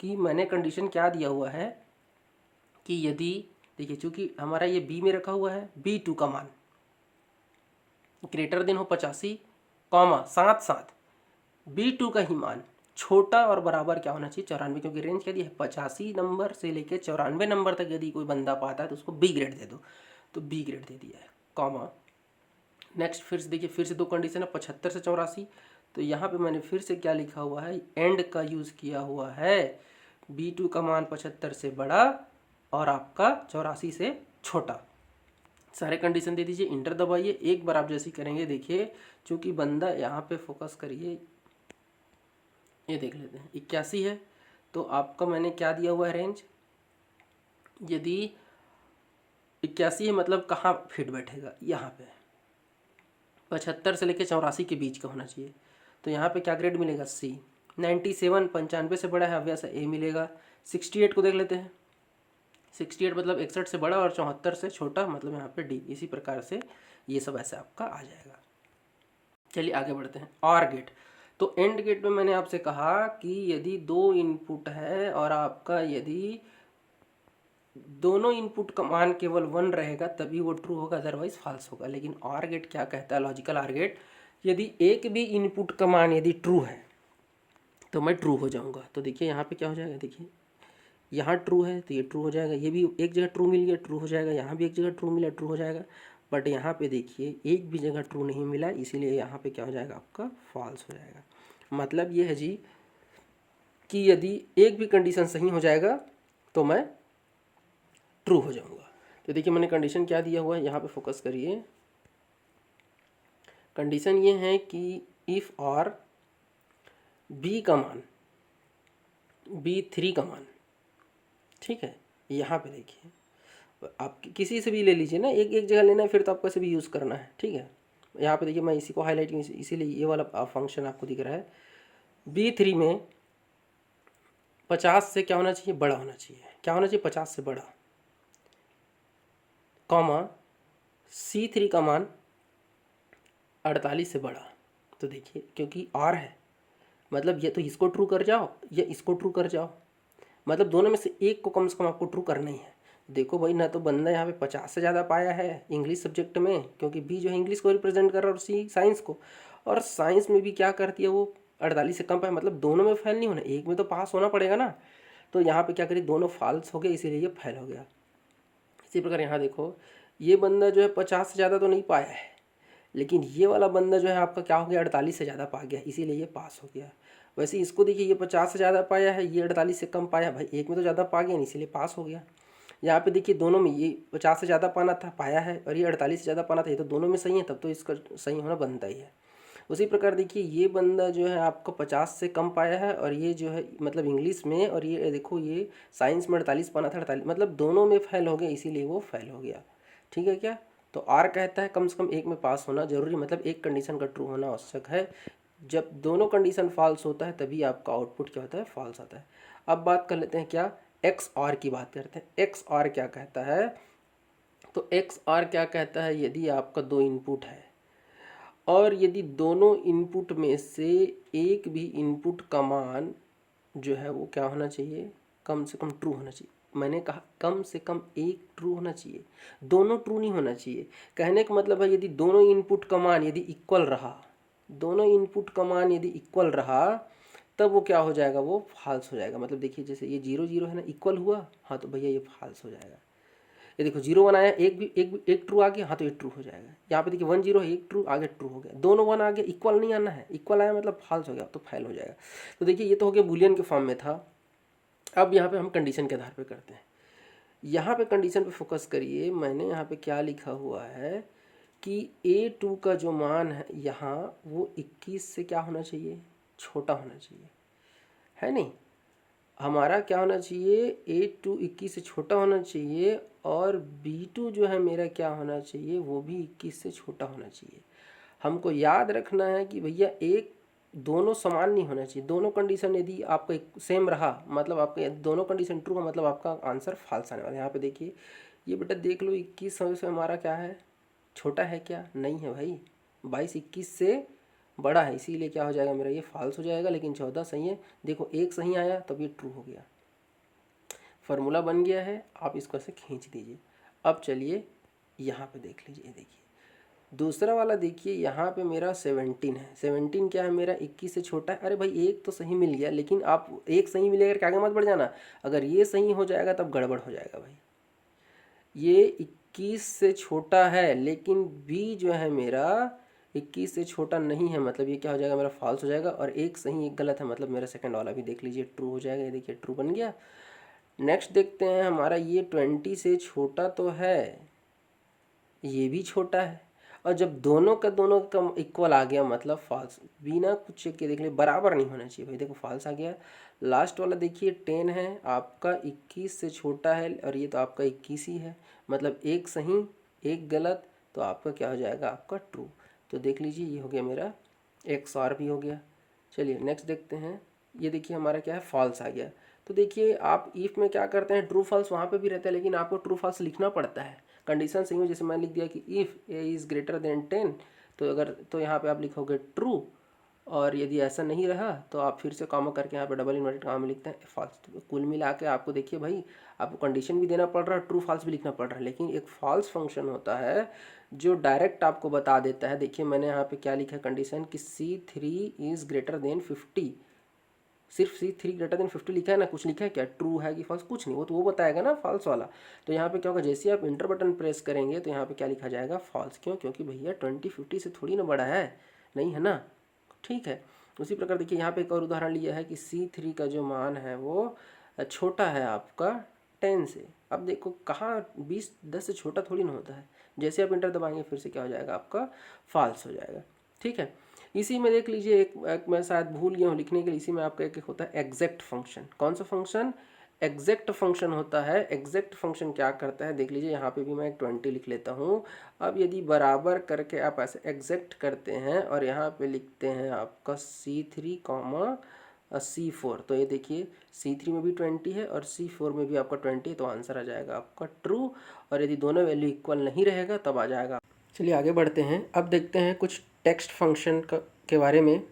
[SPEAKER 1] कि मैंने कंडीशन क्या दिया हुआ है कि यदि, देखिए चूंकि हमारा ये बी में रखा हुआ है, B2 का मान ग्रेटर देन हो 85, कॉमा साथ साथ B2 का ही मान छोटा और बराबर क्या होना चाहिए, 94, क्योंकि रेंज क्या दी है 85 नंबर से लेकर 94 नंबर तक यदि कोई बंदा पाता है तो उसको B ग्रेड दे दो, तो B ग्रेड दे दिया है, कॉमा। नेक्स्ट फिर से देखिए, फिर से दो कंडीशन है 75 से 84, तो यहाँ पे मैंने फिर से क्या लिखा हुआ है, एंड का यूज़ किया हुआ है, B2 का मान 75 से बड़ा और आपका 84 से छोटा। सारे कंडीशन दे दीजिए, इंटर दबाइए, एक बार आप जैसे करेंगे देखिए, चूँकि बंदा यहाँ पे फोकस करिए, ये देख लेते हैं 81 है, तो आपका मैंने क्या दिया हुआ है रेंज, यदि 81 है मतलब कहाँ फिट बैठेगा, यहाँ पे 75 से लेकर 84 के बीच का होना चाहिए, तो यहाँ पे क्या ग्रेड मिलेगा, C। 97 95 से बड़ा है, ऑब्वियस ए मिलेगा। 68 को देख लेते हैं, 68 मतलब 61 से बड़ा और 74 से छोटा, मतलब यहाँ पे D। इसी प्रकार से ये सब ऐसे आपका आ जाएगा। चलिए आगे बढ़ते हैं, और गेट। तो एंड गेट में मैंने आपसे कहा कि यदि दो इनपुट है और आपका यदि दोनों इनपुट का मान केवल 1 रहेगा तभी वो ट्रू होगा, अदरवाइज फॉल्स होगा। लेकिन और गेट क्या कहता है, लॉजिकल आर गेट, यदि एक भी इनपुट का मान यदि ट्रू है तो मैं ट्रू हो जाऊंगा। तो देखिए यहाँ पे क्या हो जाएगा, देखिए यहाँ ट्रू है तो ये ट्रू हो जाएगा, ये भी एक जगह ट्रू मिल गया ट्रू हो जाएगा, यहाँ भी एक जगह ट्रू मिला ट्रू हो जाएगा। बट यहाँ पे देखिए एक भी जगह ट्रू नहीं मिला, इसीलिए यहाँ पे क्या हो जाएगा, आपका फॉल्स हो जाएगा। मतलब ये है जी कि यदि एक भी कंडीशन सही हो जाएगा तो मैं ट्रू हो जाऊंगा। तो देखिए मैंने कंडीशन क्या दिया हुआ है, यहाँ पे फोकस करिए। कंडीशन ये है कि इफ़ और बी का मान B3 का मान, ठीक है, यहाँ पे देखिए आप किसी से भी ले लीजिए ना, एक एक जगह लेना है, फिर तो आपको ऐसे भी यूज़ करना है, ठीक है। यहाँ पे देखिए मैं इसी को हाईलाइट इसीलिए ये वाला फंक्शन आपको दिख रहा है। B3 में 50 से क्या होना चाहिए, बड़ा होना चाहिए। क्या होना चाहिए, 50 से बड़ा, कॉमा C3 का मान 48 से बड़ा। तो देखिए क्योंकि R है, मतलब ये तो इसको ट्रू कर जाओ या इसको ट्रू कर जाओ, मतलब दोनों में से एक को कम से कम आपको ट्रू करना ही है। देखो भाई, ना तो बंदा यहाँ पे 50 से ज़्यादा पाया है इंग्लिश सब्जेक्ट में, क्योंकि बी जो है इंग्लिश को रिप्रेजेंट कर रहा है और सी साइंस को, और साइंस में भी क्या करती है वो 48 से कम पाया, मतलब दोनों में फेल नहीं होना, एक में तो पास होना पड़ेगा ना। तो यहाँ पे क्या करिए, दोनों फॉल्स हो गए, इसीलिए ये फेल हो गया। इसी प्रकार यहाँ देखो, ये बंदा जो है 50 से ज़्यादा तो नहीं पाया है, लेकिन ये वाला बंदा जो है आपका क्या हो गया, 48 से ज़्यादा पा गया, इसीलिए ये पास हो गया। वैसे इसको देखिए, ये 50 से ज़्यादा पाया है, ये 48 से कम पाया, भाई एक में तो ज़्यादा पा गया, इसीलिए पास हो गया। यहाँ पे देखिए दोनों में ये 50 से ज़्यादा पाना था, पाया है, और ये 48 से ज़्यादा पाना था, ये तो दोनों में सही है, तब तो इसका सही होना बनता ही है। उसी प्रकार देखिए ये बंदा जो है आपको 50 से कम पाया है, और ये जो है मतलब इंग्लिश में, और ये देखो ये साइंस में 48 पाना था, 48 मतलब दोनों में फेल हो गया, इसीलिए वो फेल हो गया। ठीक है क्या? तो आर कहता है कम से कम एक में पास होना जरूरी, मतलब एक कंडीशन का ट्रू होना आवश्यक है। जब दोनों कंडीशन फॉल्स होता है तभी आपका आउटपुट क्या होता है, फॉल्स आता है। अब बात कर लेते हैं क्या, एक्स आर की बात करते हैं। एक्स आर क्या कहता है, तो एक्स आर क्या कहता है, यदि आपका दो इनपुट है और यदि दोनों इनपुट में से एक भी इनपुट का मान जो है वो क्या होना चाहिए, कम से कम ट्रू होना चाहिए। मैंने कहा कम से कम एक ट्रू होना चाहिए, दोनों ट्रू नहीं होना चाहिए। कहने का मतलब है यदि दोनों इनपुट का मान यदि इक्वल रहा, दोनों इनपुट का मान यदि इक्वल रहा, तब वो क्या हो जाएगा, वो फॉल्स हो जाएगा। मतलब देखिए जैसे ये 0 0 है ना, इक्वल हुआ, हाँ तो भैया ये फॉल्स हो जाएगा। ये देखो 0 1 आया, एक ट्रू आ गया, हाँ तो ये ट्रू हो जाएगा। यहाँ पे देखिए 1 0 है, एक ट्रू आगे ट्रू हो गया, दोनों 1 आ गया, इक्वल नहीं आना है, इक्वल आया मतलब फॉल्स हो गया, तो फेल हो जाएगा। तो देखिए ये तो हो गया बुलियन के फॉर्म में था। अब यहाँ पे हम कंडीशन के आधार पे करते हैं। यहाँ पे कंडीशन पे फोकस करिए, मैंने यहाँ पे क्या लिखा हुआ है कि A2 का जो मान है यहाँ वो 21 से क्या होना चाहिए, छोटा होना चाहिए, है नहीं। हमारा क्या होना चाहिए, A2 21 से छोटा होना चाहिए, और B2 जो है मेरा क्या होना चाहिए, वो भी 21 से छोटा होना चाहिए। हमको याद रखना है कि भैया एक दोनों समान नहीं होना चाहिए। दोनों कंडीशन यदि आपका एक सेम रहा, मतलब आपके दोनों कंडीशन ट्रू है, मतलब आपका आंसर फॉल्स आने वाला है। यहाँ पे देखिए ये बेटा देख लो, 21 से हमारा क्या है, छोटा है क्या, नहीं है भाई, 22 21 से बड़ा है, इसीलिए क्या हो जाएगा मेरा, ये फॉल्स हो जाएगा। लेकिन 14 सही है, देखो एक सही आया तब ये ट्रू हो गया, फार्मूला बन गया है, आप इसको ऐसे खींच दीजिए। अब चलिए यहाँ पे देख लीजिए, देखिए दूसरा वाला देखिए, यहाँ पे मेरा 17 है। 17 क्या है मेरा, 21 से छोटा है। अरे भाई एक तो सही मिल गया, लेकिन आप एक सही मिलेगा करके आगे मत बढ़ जाना, अगर ये सही हो जाएगा तब गड़बड़ हो जाएगा भाई। ये 21 से छोटा है, लेकिन बी जो है मेरा 21 से छोटा नहीं है, मतलब ये क्या हो जाएगा मेरा, फॉल्स हो जाएगा। और एक सही एक गलत है, मतलब मेरा सेकंड वाला भी देख लीजिए ट्रू हो जाएगा। ये देखिए ट्रू बन गया। नेक्स्ट देखते हैं, हमारा ये 20 से छोटा तो है, ये भी छोटा है, और जब दोनों का कम इक्वल आ गया मतलब फॉल्स, बिना कुछ चेक के देख ले, बराबर नहीं होना चाहिए भाई, देखो फॉल्स आ गया। लास्ट वाला देखिए 10 है, आपका 21 से छोटा है, और ये तो आपका 21 ही है, मतलब एक सही एक गलत, तो आपका क्या हो जाएगा, आपका ट्रू। तो देख लीजिए ये हो गया मेरा, एक्स आर भी हो गया। चलिए नेक्स्ट देखते हैं, ये देखिए हमारा क्या है, फॉल्स आ गया। तो देखिए आप इफ़ में क्या करते हैं, ट्रू फॉल्स वहाँ पे भी रहता है, लेकिन आपको ट्रू फॉल्स लिखना पड़ता है। कंडीशन सही हो, जैसे मैंने लिख दिया कि if A is greater than 10, तो अगर तो यहाँ पे आप लिखोगे ट्रू, और यदि ऐसा नहीं रहा तो आप फिर से कॉमा करके यहाँ पे डबल इन्वर्टेड कॉमा में लिखते हैं फॉल्स। तो कुल मिला के आपको देखिए भाई, आपको कंडीशन भी देना पड़ रहा है, ट्रू फॉल्स भी लिखना पड़ रहा है, लेकिन एक फॉल्स फंक्शन होता है जो डायरेक्ट आपको बता देता है। देखिए मैंने यहाँ पे क्या लिखा है कंडीशन, कि C3 इज़ ग्रेटर देन 50, सिर्फ C3 ग्रेटर देन 50 लिखा है ना, कुछ लिखा है क्या, ट्रू है कि फॉल्स, कुछ नहीं, वो तो वो बताएगा ना फॉल्स वाला। तो यहाँ पे क्या होगा, जैसे आप इंटर बटन प्रेस करेंगे तो यहाँ पे क्या लिखा जाएगा, फॉल्स। क्यों, क्योंकि भैया 20 50 से थोड़ी ना बड़ा है, नहीं है ना, ठीक है। उसी प्रकार देखिए यहाँ पे एक और उदाहरण लिया है कि C3 का जो मान है वो छोटा है आपका 10 से, अब देखो कहाँ 20 10 से छोटा थोड़ी ना होता है। जैसे आप इंटर दबाएंगे फिर से क्या हो जाएगा आपका फॉल्स हो जाएगा। ठीक है, इसी में देख लीजिए एक मैं शायद भूल गया हूँ लिखने के लिए, इसी में आपका एक होता है एग्जैक्ट फंक्शन। कौन सा फंक्शन? एग्जैक्ट फंक्शन होता है। एग्जैक्ट फंक्शन क्या करता है देख लीजिए, यहाँ पे भी मैं एक 20 लिख लेता हूँ। अब यदि बराबर करके आप ऐसे एग्जैक्ट करते हैं और यहाँ पे लिखते हैं आपका C3 कॉमा C4, तो ये देखिए C3 में भी 20 है और C4 में भी आपका 20 है, तो आंसर आ जाएगा आपका ट्रू। और यदि दोनों वैल्यू इक्वल नहीं रहेगा तब आ जाएगा। चलिए आगे बढ़ते हैं, अब देखते हैं कुछ टेक्स्ट फंक्शन के बारे में।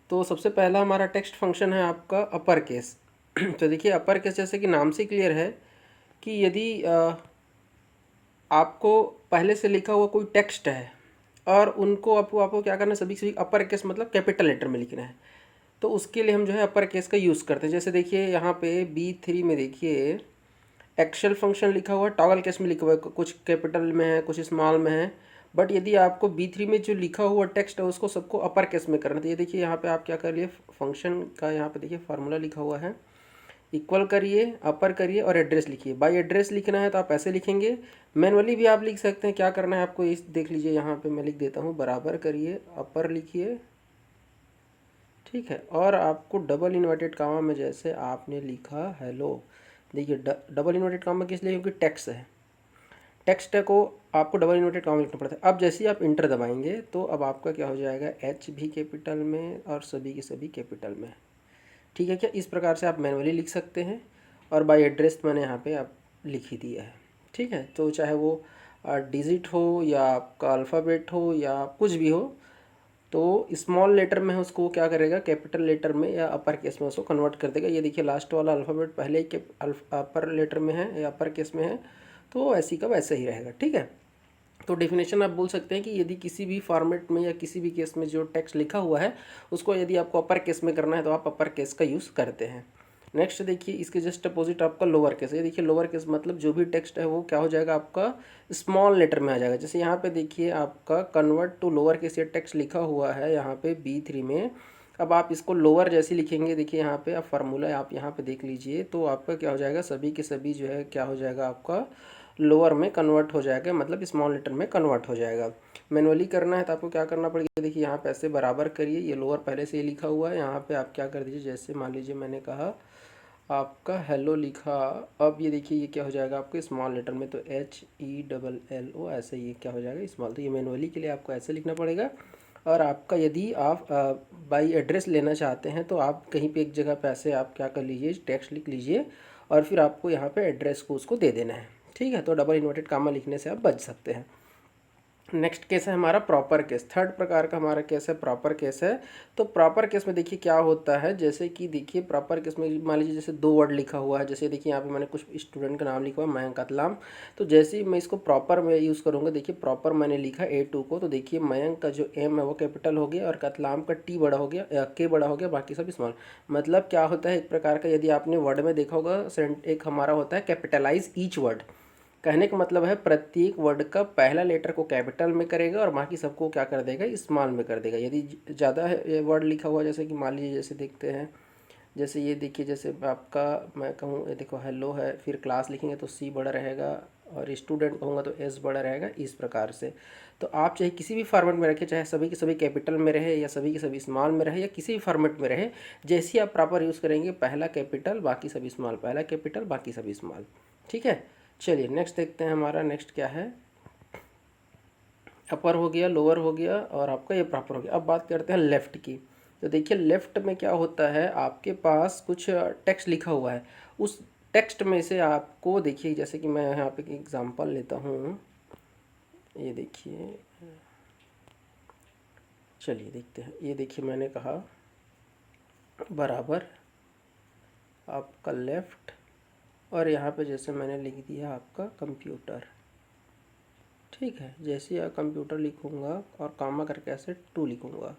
[SPEAKER 1] तो सबसे पहला हमारा टेक्स्ट फंक्शन है आपका अपर केस। तो देखिए अपर केस जैसे कि नाम से क्लियर है कि यदि आपको पहले से लिखा हुआ कोई टेक्स्ट है और उनको आपको क्या करना है, सभी सभी अपर केस मतलब कैपिटल लेटर में लिखना है, तो उसके लिए हम जो है अपर केस का यूज़ करते हैं। जैसे देखिए यहाँ पे B3 में देखिए एक्सेल फंक्शन लिखा हुआ है, टॉगल केस में लिखा हुआ है, कुछ कैपिटल में है कुछ स्मॉल में है। बट यदि आपको B3 में जो लिखा हुआ टेक्स्ट है उसको सबको अपर केस में करना है, तो ये देखिए यहाँ पे आप क्या कर लिए, फंक्शन का यहाँ पे देखिए फार्मूला लिखा हुआ है, इक्वल करिए, अपर करिए और एड्रेस लिखिए। बाय एड्रेस लिखना है तो आप ऐसे लिखेंगे, मैनुअली भी आप लिख सकते हैं। क्या करना है आपको इस देख लीजिए, यहाँ पे मैं लिख देता हूँ, बराबर करिए, अपर लिखिए, ठीक है। और आपको डबल इन्वर्टेड कामा में जैसे आपने लिखा हेलो, देखिए डबल इन्वर्टेड कामा किस लिए, क्योंकि टेक्स्ट है, टेक्स्ट को आपको डबल इन्वर्टेड कामा लिखना पड़ता है। अब जैसे ही आप इंटर दबाएंगे तो अब आपका क्या हो जाएगा, H भी कैपिटल में और सभी के सभी कैपिटल में। ठीक है क्या, इस प्रकार से आप मैनुअली लिख सकते हैं और बाय एड्रेस मैंने यहाँ पे आप लिख ही दिया है। ठीक है, तो चाहे वो डिजिट हो या आपका अल्फ़ाबेट हो या कुछ भी हो, तो स्मॉल लेटर में है उसको क्या करेगा, कैपिटल लेटर में या अपर केस में उसको कन्वर्ट कर देगा। ये देखिए लास्ट वाला अल्फ़ाबेट पहले ही अपर लेटर में है या अपर केस में है, तो ऐसी का वैसे ही रहेगा। ठीक है, तो डेफिनेशन आप बोल सकते हैं कि यदि किसी भी फॉर्मेट में या किसी भी केस में जो टेक्स्ट लिखा हुआ है उसको यदि आपको अपर केस में करना है तो आप अपर केस का यूज़ करते हैं। नेक्स्ट देखिए इसके जस्ट अपोजिट आपका लोअर केस है। देखिए लोअर केस मतलब जो भी टेक्स्ट है वो क्या हो जाएगा, आपका स्मॉल लेटर में आ जाएगा। जैसे यहाँ पे देखिए आपका कन्वर्ट टू लोअर केस ये टेक्स्ट लिखा हुआ है यहाँ पे B3 में। अब आप इसको लोअर जैसे लिखेंगे, देखिए यहाँ पे आप फार्मूला आप यहाँ पे देख लीजिए, तो आपका क्या हो जाएगा, सभी के सभी जो है क्या हो जाएगा, आपका लोअर में कन्वर्ट हो जाएगा, मतलब स्मॉल लेटर में कन्वर्ट हो जाएगा। मैनुअली करना है तो आपको क्या करना पड़ेगा, देखिए यहाँ पे ऐसे बराबर करिए, ये लोअर पहले से ही लिखा हुआ है, यहाँ पे आप क्या कर दीजिए, जैसे मान लीजिए मैंने कहा आपका हेलो लिखा, अब ये देखिए ये क्या हो जाएगा आपके स्मॉल लेटर में, तो HELLO ऐसे ये क्या हो जाएगा स्मॉल। तो ये मैनुअली के लिए आपको ऐसे लिखना पड़ेगा। और आपका यदि आप बाई एड्रेस लेना चाहते हैं तो आप कहीं पे एक जगह पे ऐसे आप क्या कर लीजिए, टेक्स्ट लिख लीजिए और फिर आपको यहाँ पे एड्रेस को उसको दे देना है। ठीक है, तो डबल इन्वर्टेड कामा लिखने से आप बच सकते हैं। नेक्स्ट केस है हमारा प्रॉपर केस। थर्ड प्रकार का हमारा केस है प्रॉपर केस है। तो प्रॉपर केस में देखिए क्या होता है, जैसे कि देखिए प्रॉपर केस में मान लीजिए जैसे दो वर्ड लिखा हुआ है, जैसे देखिए यहाँ पे मैंने कुछ स्टूडेंट का नाम लिखा हुआ है मयंक कतलाम, तो जैसे ही मैं इसको प्रॉपर में यूज़ करूँगा, देखिए प्रॉपर मैंने लिखा A2 को, तो देखिए मयंक का जो M है वो कैपिटल हो गया और कतलाम का T बड़ा हो गया, K बड़ा हो गया, बाकी सब स्मॉल। मतलब क्या होता है, एक प्रकार का यदि आपने वर्ड में देखा होगा, एक हमारा होता है कैपिटलाइज ईच वर्ड। कहने का मतलब है प्रत्येक वर्ड का पहला लेटर को कैपिटल में करेगा और बाकी सबको क्या कर देगा, स्मॉल में कर देगा। यदि ज़्यादा वर्ड लिखा हुआ, जैसे कि मान लीजिए जैसे देखते हैं, जैसे ये देखिए जैसे आपका मैं कहूँ, ये देखो हेलो है, फिर क्लास लिखेंगे तो C बड़ा रहेगा और स्टूडेंट कहूँगा तो S बड़ा रहेगा, इस प्रकार से। तो आप चाहे किसी भी फॉर्मेट में रखें, चाहे सभी के सभी कैपिटल में रहे या सभी के सभी स्मॉल में रहे या किसी भी फॉर्मेट में रहे, जैसे ही आप प्रॉपर यूज़ करेंगे, पहला कैपिटल बाकी सभी स्मॉल, पहला कैपिटल बाकी सभी स्मॉल। ठीक है, चलिए नेक्स्ट देखते हैं, हमारा नेक्स्ट क्या है, अपर हो गया, लोअर हो गया और आपका ये प्रॉपर हो गया। अब बात करते हैं लेफ़्ट की। तो देखिए लेफ़्ट में क्या होता है, आपके पास कुछ टेक्स्ट लिखा हुआ है, उस टेक्स्ट में से आपको देखिए, जैसे कि मैं यहाँ पे एक एग्जांपल लेता हूँ, ये देखिए, चलिए देखते हैं, ये देखिए मैंने कहा बराबर आपका लेफ़्ट और यहाँ पे जैसे मैंने लिख दिया आपका कंप्यूटर। ठीक है, जैसे आप कंप्यूटर लिखूँगा और कामा करके ऐसे 2 लिखूँगा,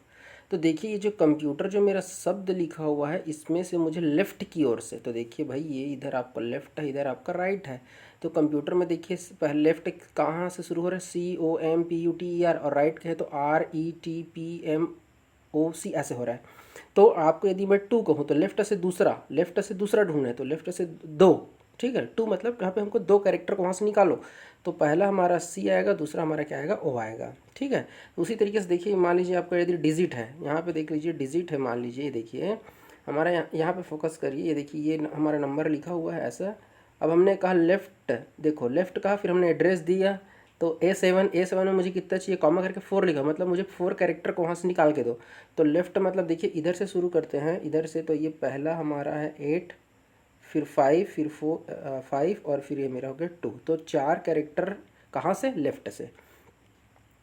[SPEAKER 1] तो देखिए ये जो कंप्यूटर जो मेरा शब्द लिखा हुआ है इसमें से मुझे लेफ़्ट की ओर से, तो देखिए भाई ये इधर आपका लेफ़्ट है, इधर आपका राइट है, तो कंप्यूटर में देखिए पहले लेफ़्ट कहाँ से शुरू हो रहा है, COMPUTER और राइट के है तो RETPMOC ऐसे हो रहा है। तो आपको यदि मैं 2 कहूँ तो लेफ़्ट से दूसरा ढूंढना है, तो लेफ़्ट से 2, ठीक है। टू मतलब यहाँ पे हमको दो कैरेक्टर को वहाँ से निकालो, तो पहला हमारा सी आएगा, दूसरा हमारा क्या आएगा, ओ आएगा। ठीक है। उसी तरीके से देखिए, मान लीजिए आपका यदि डिजिट है, यहाँ पे देख लीजिए डिजिट है, मान लीजिए, ये देखिए हमारा यहाँ पे फोकस करिए, ये देखिए ये हमारा नंबर लिखा हुआ है ऐसा। अब हमने कहा लेफ़्ट, देखो लेफ़्ट कहा, फिर हमने एड्रेस दिया, तो ए सेवन में मुझे कितना चाहिए, कॉमा करके 4 लिखा, मतलब मुझे 4 कैरेक्टर को वहाँ से निकाल के दो। तो लेफ़्ट मतलब देखिए इधर से शुरू करते हैं, इधर से, तो ये पहला हमारा है 8, फिर 5, फिर 5, और फिर ये मेरा हो गया 2। तो 4 कैरेक्टर कहाँ से, लेफ़्ट से।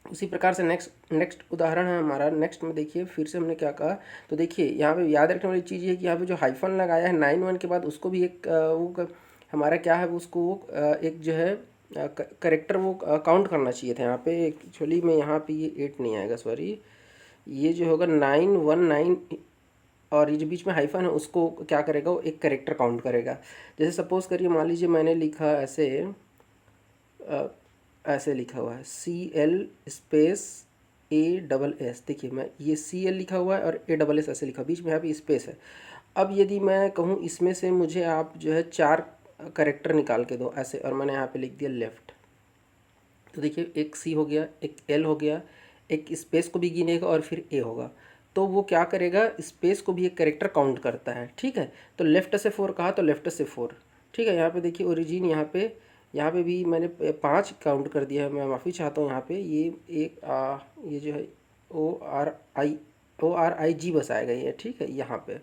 [SPEAKER 1] उसी प्रकार से नेक्स्ट उदाहरण है हमारा, नेक्स्ट में देखिए फिर से हमने क्या कहा, तो देखिए यहाँ पे याद रखने वाली चीज़ ये है कि यहाँ पे जो हाइफन लगाया है 9 1 के बाद, उसको भी एक हमारा क्या है, उसको एक जो है करेक्टर वो काउंट करना चाहिए था यहाँ पे। एक्चुअली में यहाँ पे ये 8 नहीं आएगा, सॉरी, ये जो होगा 9 1 9, और ये जो बीच में हाइफन है उसको क्या करेगा, वो एक करेक्टर काउंट करेगा। जैसे सपोज़ करिए, मान लीजिए मैंने लिखा ऐसे, ऐसे लिखा हुआ है CL स्पेस A SS, देखिए मैं ये CL लिखा हुआ है और ASS ऐसे लिखा, बीच में यहाँ पे स्पेस है। अब यदि मैं कहूँ इसमें से मुझे आप जो है 4 करेक्टर निकाल के दो ऐसे, और मैंने यहाँ पे लिख दिया लेफ़्ट, तो देखिए एक C हो गया, एक L हो गया, एक स्पेस को भी गिनेगा, और फिर A होगा। तो वो क्या करेगा, स्पेस को भी एक करेक्टर काउंट करता है। ठीक है। तो लेफ़्ट से 4 कहा, तो लेफ़्ट से 4। ठीक है। यहाँ पे देखिए ओरिजिन, यहाँ पे भी मैंने 5 काउंट कर दिया है, मैं माफ़ी चाहता हूँ। यहाँ पे ये एक ये जो है ORIG बस आएगा ये, ठीक है, यहाँ पे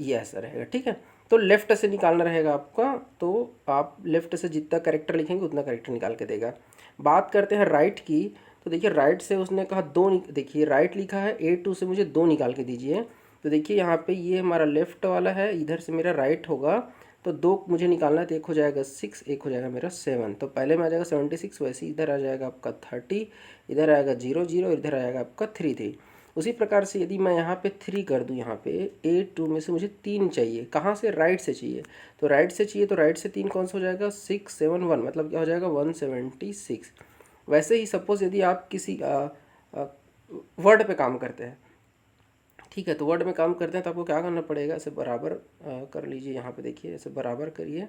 [SPEAKER 1] ये ऐसा रहेगा। ठीक है। तो लेफ़्ट से निकालना रहेगा आपका, तो आप लेफ़्ट से जितना करेक्टर लिखेंगे उतना करेक्टर निकाल के देगा। बात करते हैं राइट की, तो देखिए राइट से उसने कहा दो, देखिए राइट लिखा है A2 से मुझे 2 निकाल के दीजिए। तो देखिए यहाँ पे ये हमारा लेफ़्ट वाला है, इधर से मेरा राइट होगा, तो 2 मुझे निकालना है, तो एक हो जाएगा 6, एक हो जाएगा मेरा 7। तो पहले में आ जाएगा 76, वैसे इधर आ जाएगा आपका 30, इधर आएगा 0 0, इधर आएगा आपका 3 3। उसी प्रकार से यदि मैं यहाँ पे 3 कर दूँ, यहाँ पे A2 में से मुझे 3 चाहिए, कहाँ से, राइट से चाहिए। तो राइट से चाहिए, तो राइट से 3 कौन सा हो जाएगा, 6 7 1, मतलब क्या हो जाएगा 176। वैसे ही सपोज़ यदि आप किसी वर्ड पे काम करते हैं, ठीक है, तो वर्ड में काम करते हैं, तो आपको क्या करना पड़ेगा, ऐसे बराबर कर लीजिए, यहाँ पे देखिए ऐसे बराबर करिए,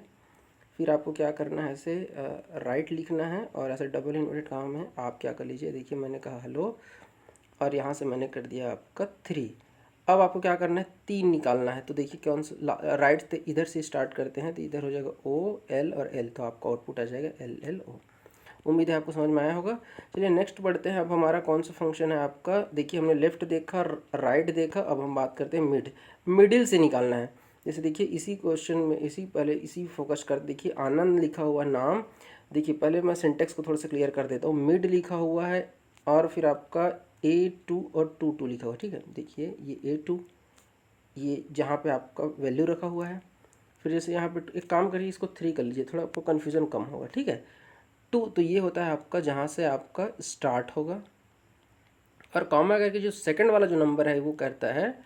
[SPEAKER 1] फिर आपको क्या करना है, ऐसे राइट लिखना है, और ऐसे डबल इन्वर्टेड काम है, आप क्या कर लीजिए, देखिए मैंने कहा हेलो, और यहाँ से मैंने कर दिया आपका 3। अब आपको क्या करना है, 3 निकालना है। तो देखिए कौन सा, राइट से इधर से स्टार्ट करते हैं, तो इधर हो जाएगा OL और L, तो आपका आउटपुट आ जाएगा LLO। उम्मीद है आपको समझ में आया होगा। चलिए नेक्स्ट बढ़ते हैं। अब हमारा कौन सा फंक्शन है आपका, देखिए हमने लेफ़्ट देखा, राइट देखा, अब हम बात करते हैं मिडिल से निकालना है। जैसे देखिए इसी क्वेश्चन में, इसी फोकस कर, देखिए आनंद लिखा हुआ नाम, देखिए पहले मैं सिंटेक्स को थोड़ा सा क्लियर कर देता हूँ। मिड लिखा हुआ है, और फिर आपका A2 और 2 लिखा हुआ है। ठीक है, देखिए ये A2, ये जहाँ पे आपका वैल्यू रखा हुआ है, फिर जैसे यहाँ पे एक काम करिए, इसको 3 कर लीजिए, थोड़ा आपको कन्फ्यूज़न कम होगा। ठीक है। 2 तो ये होता है आपका जहाँ से आपका स्टार्ट होगा, और कॉमा करके जो सेकंड वाला जो नंबर है वो करता है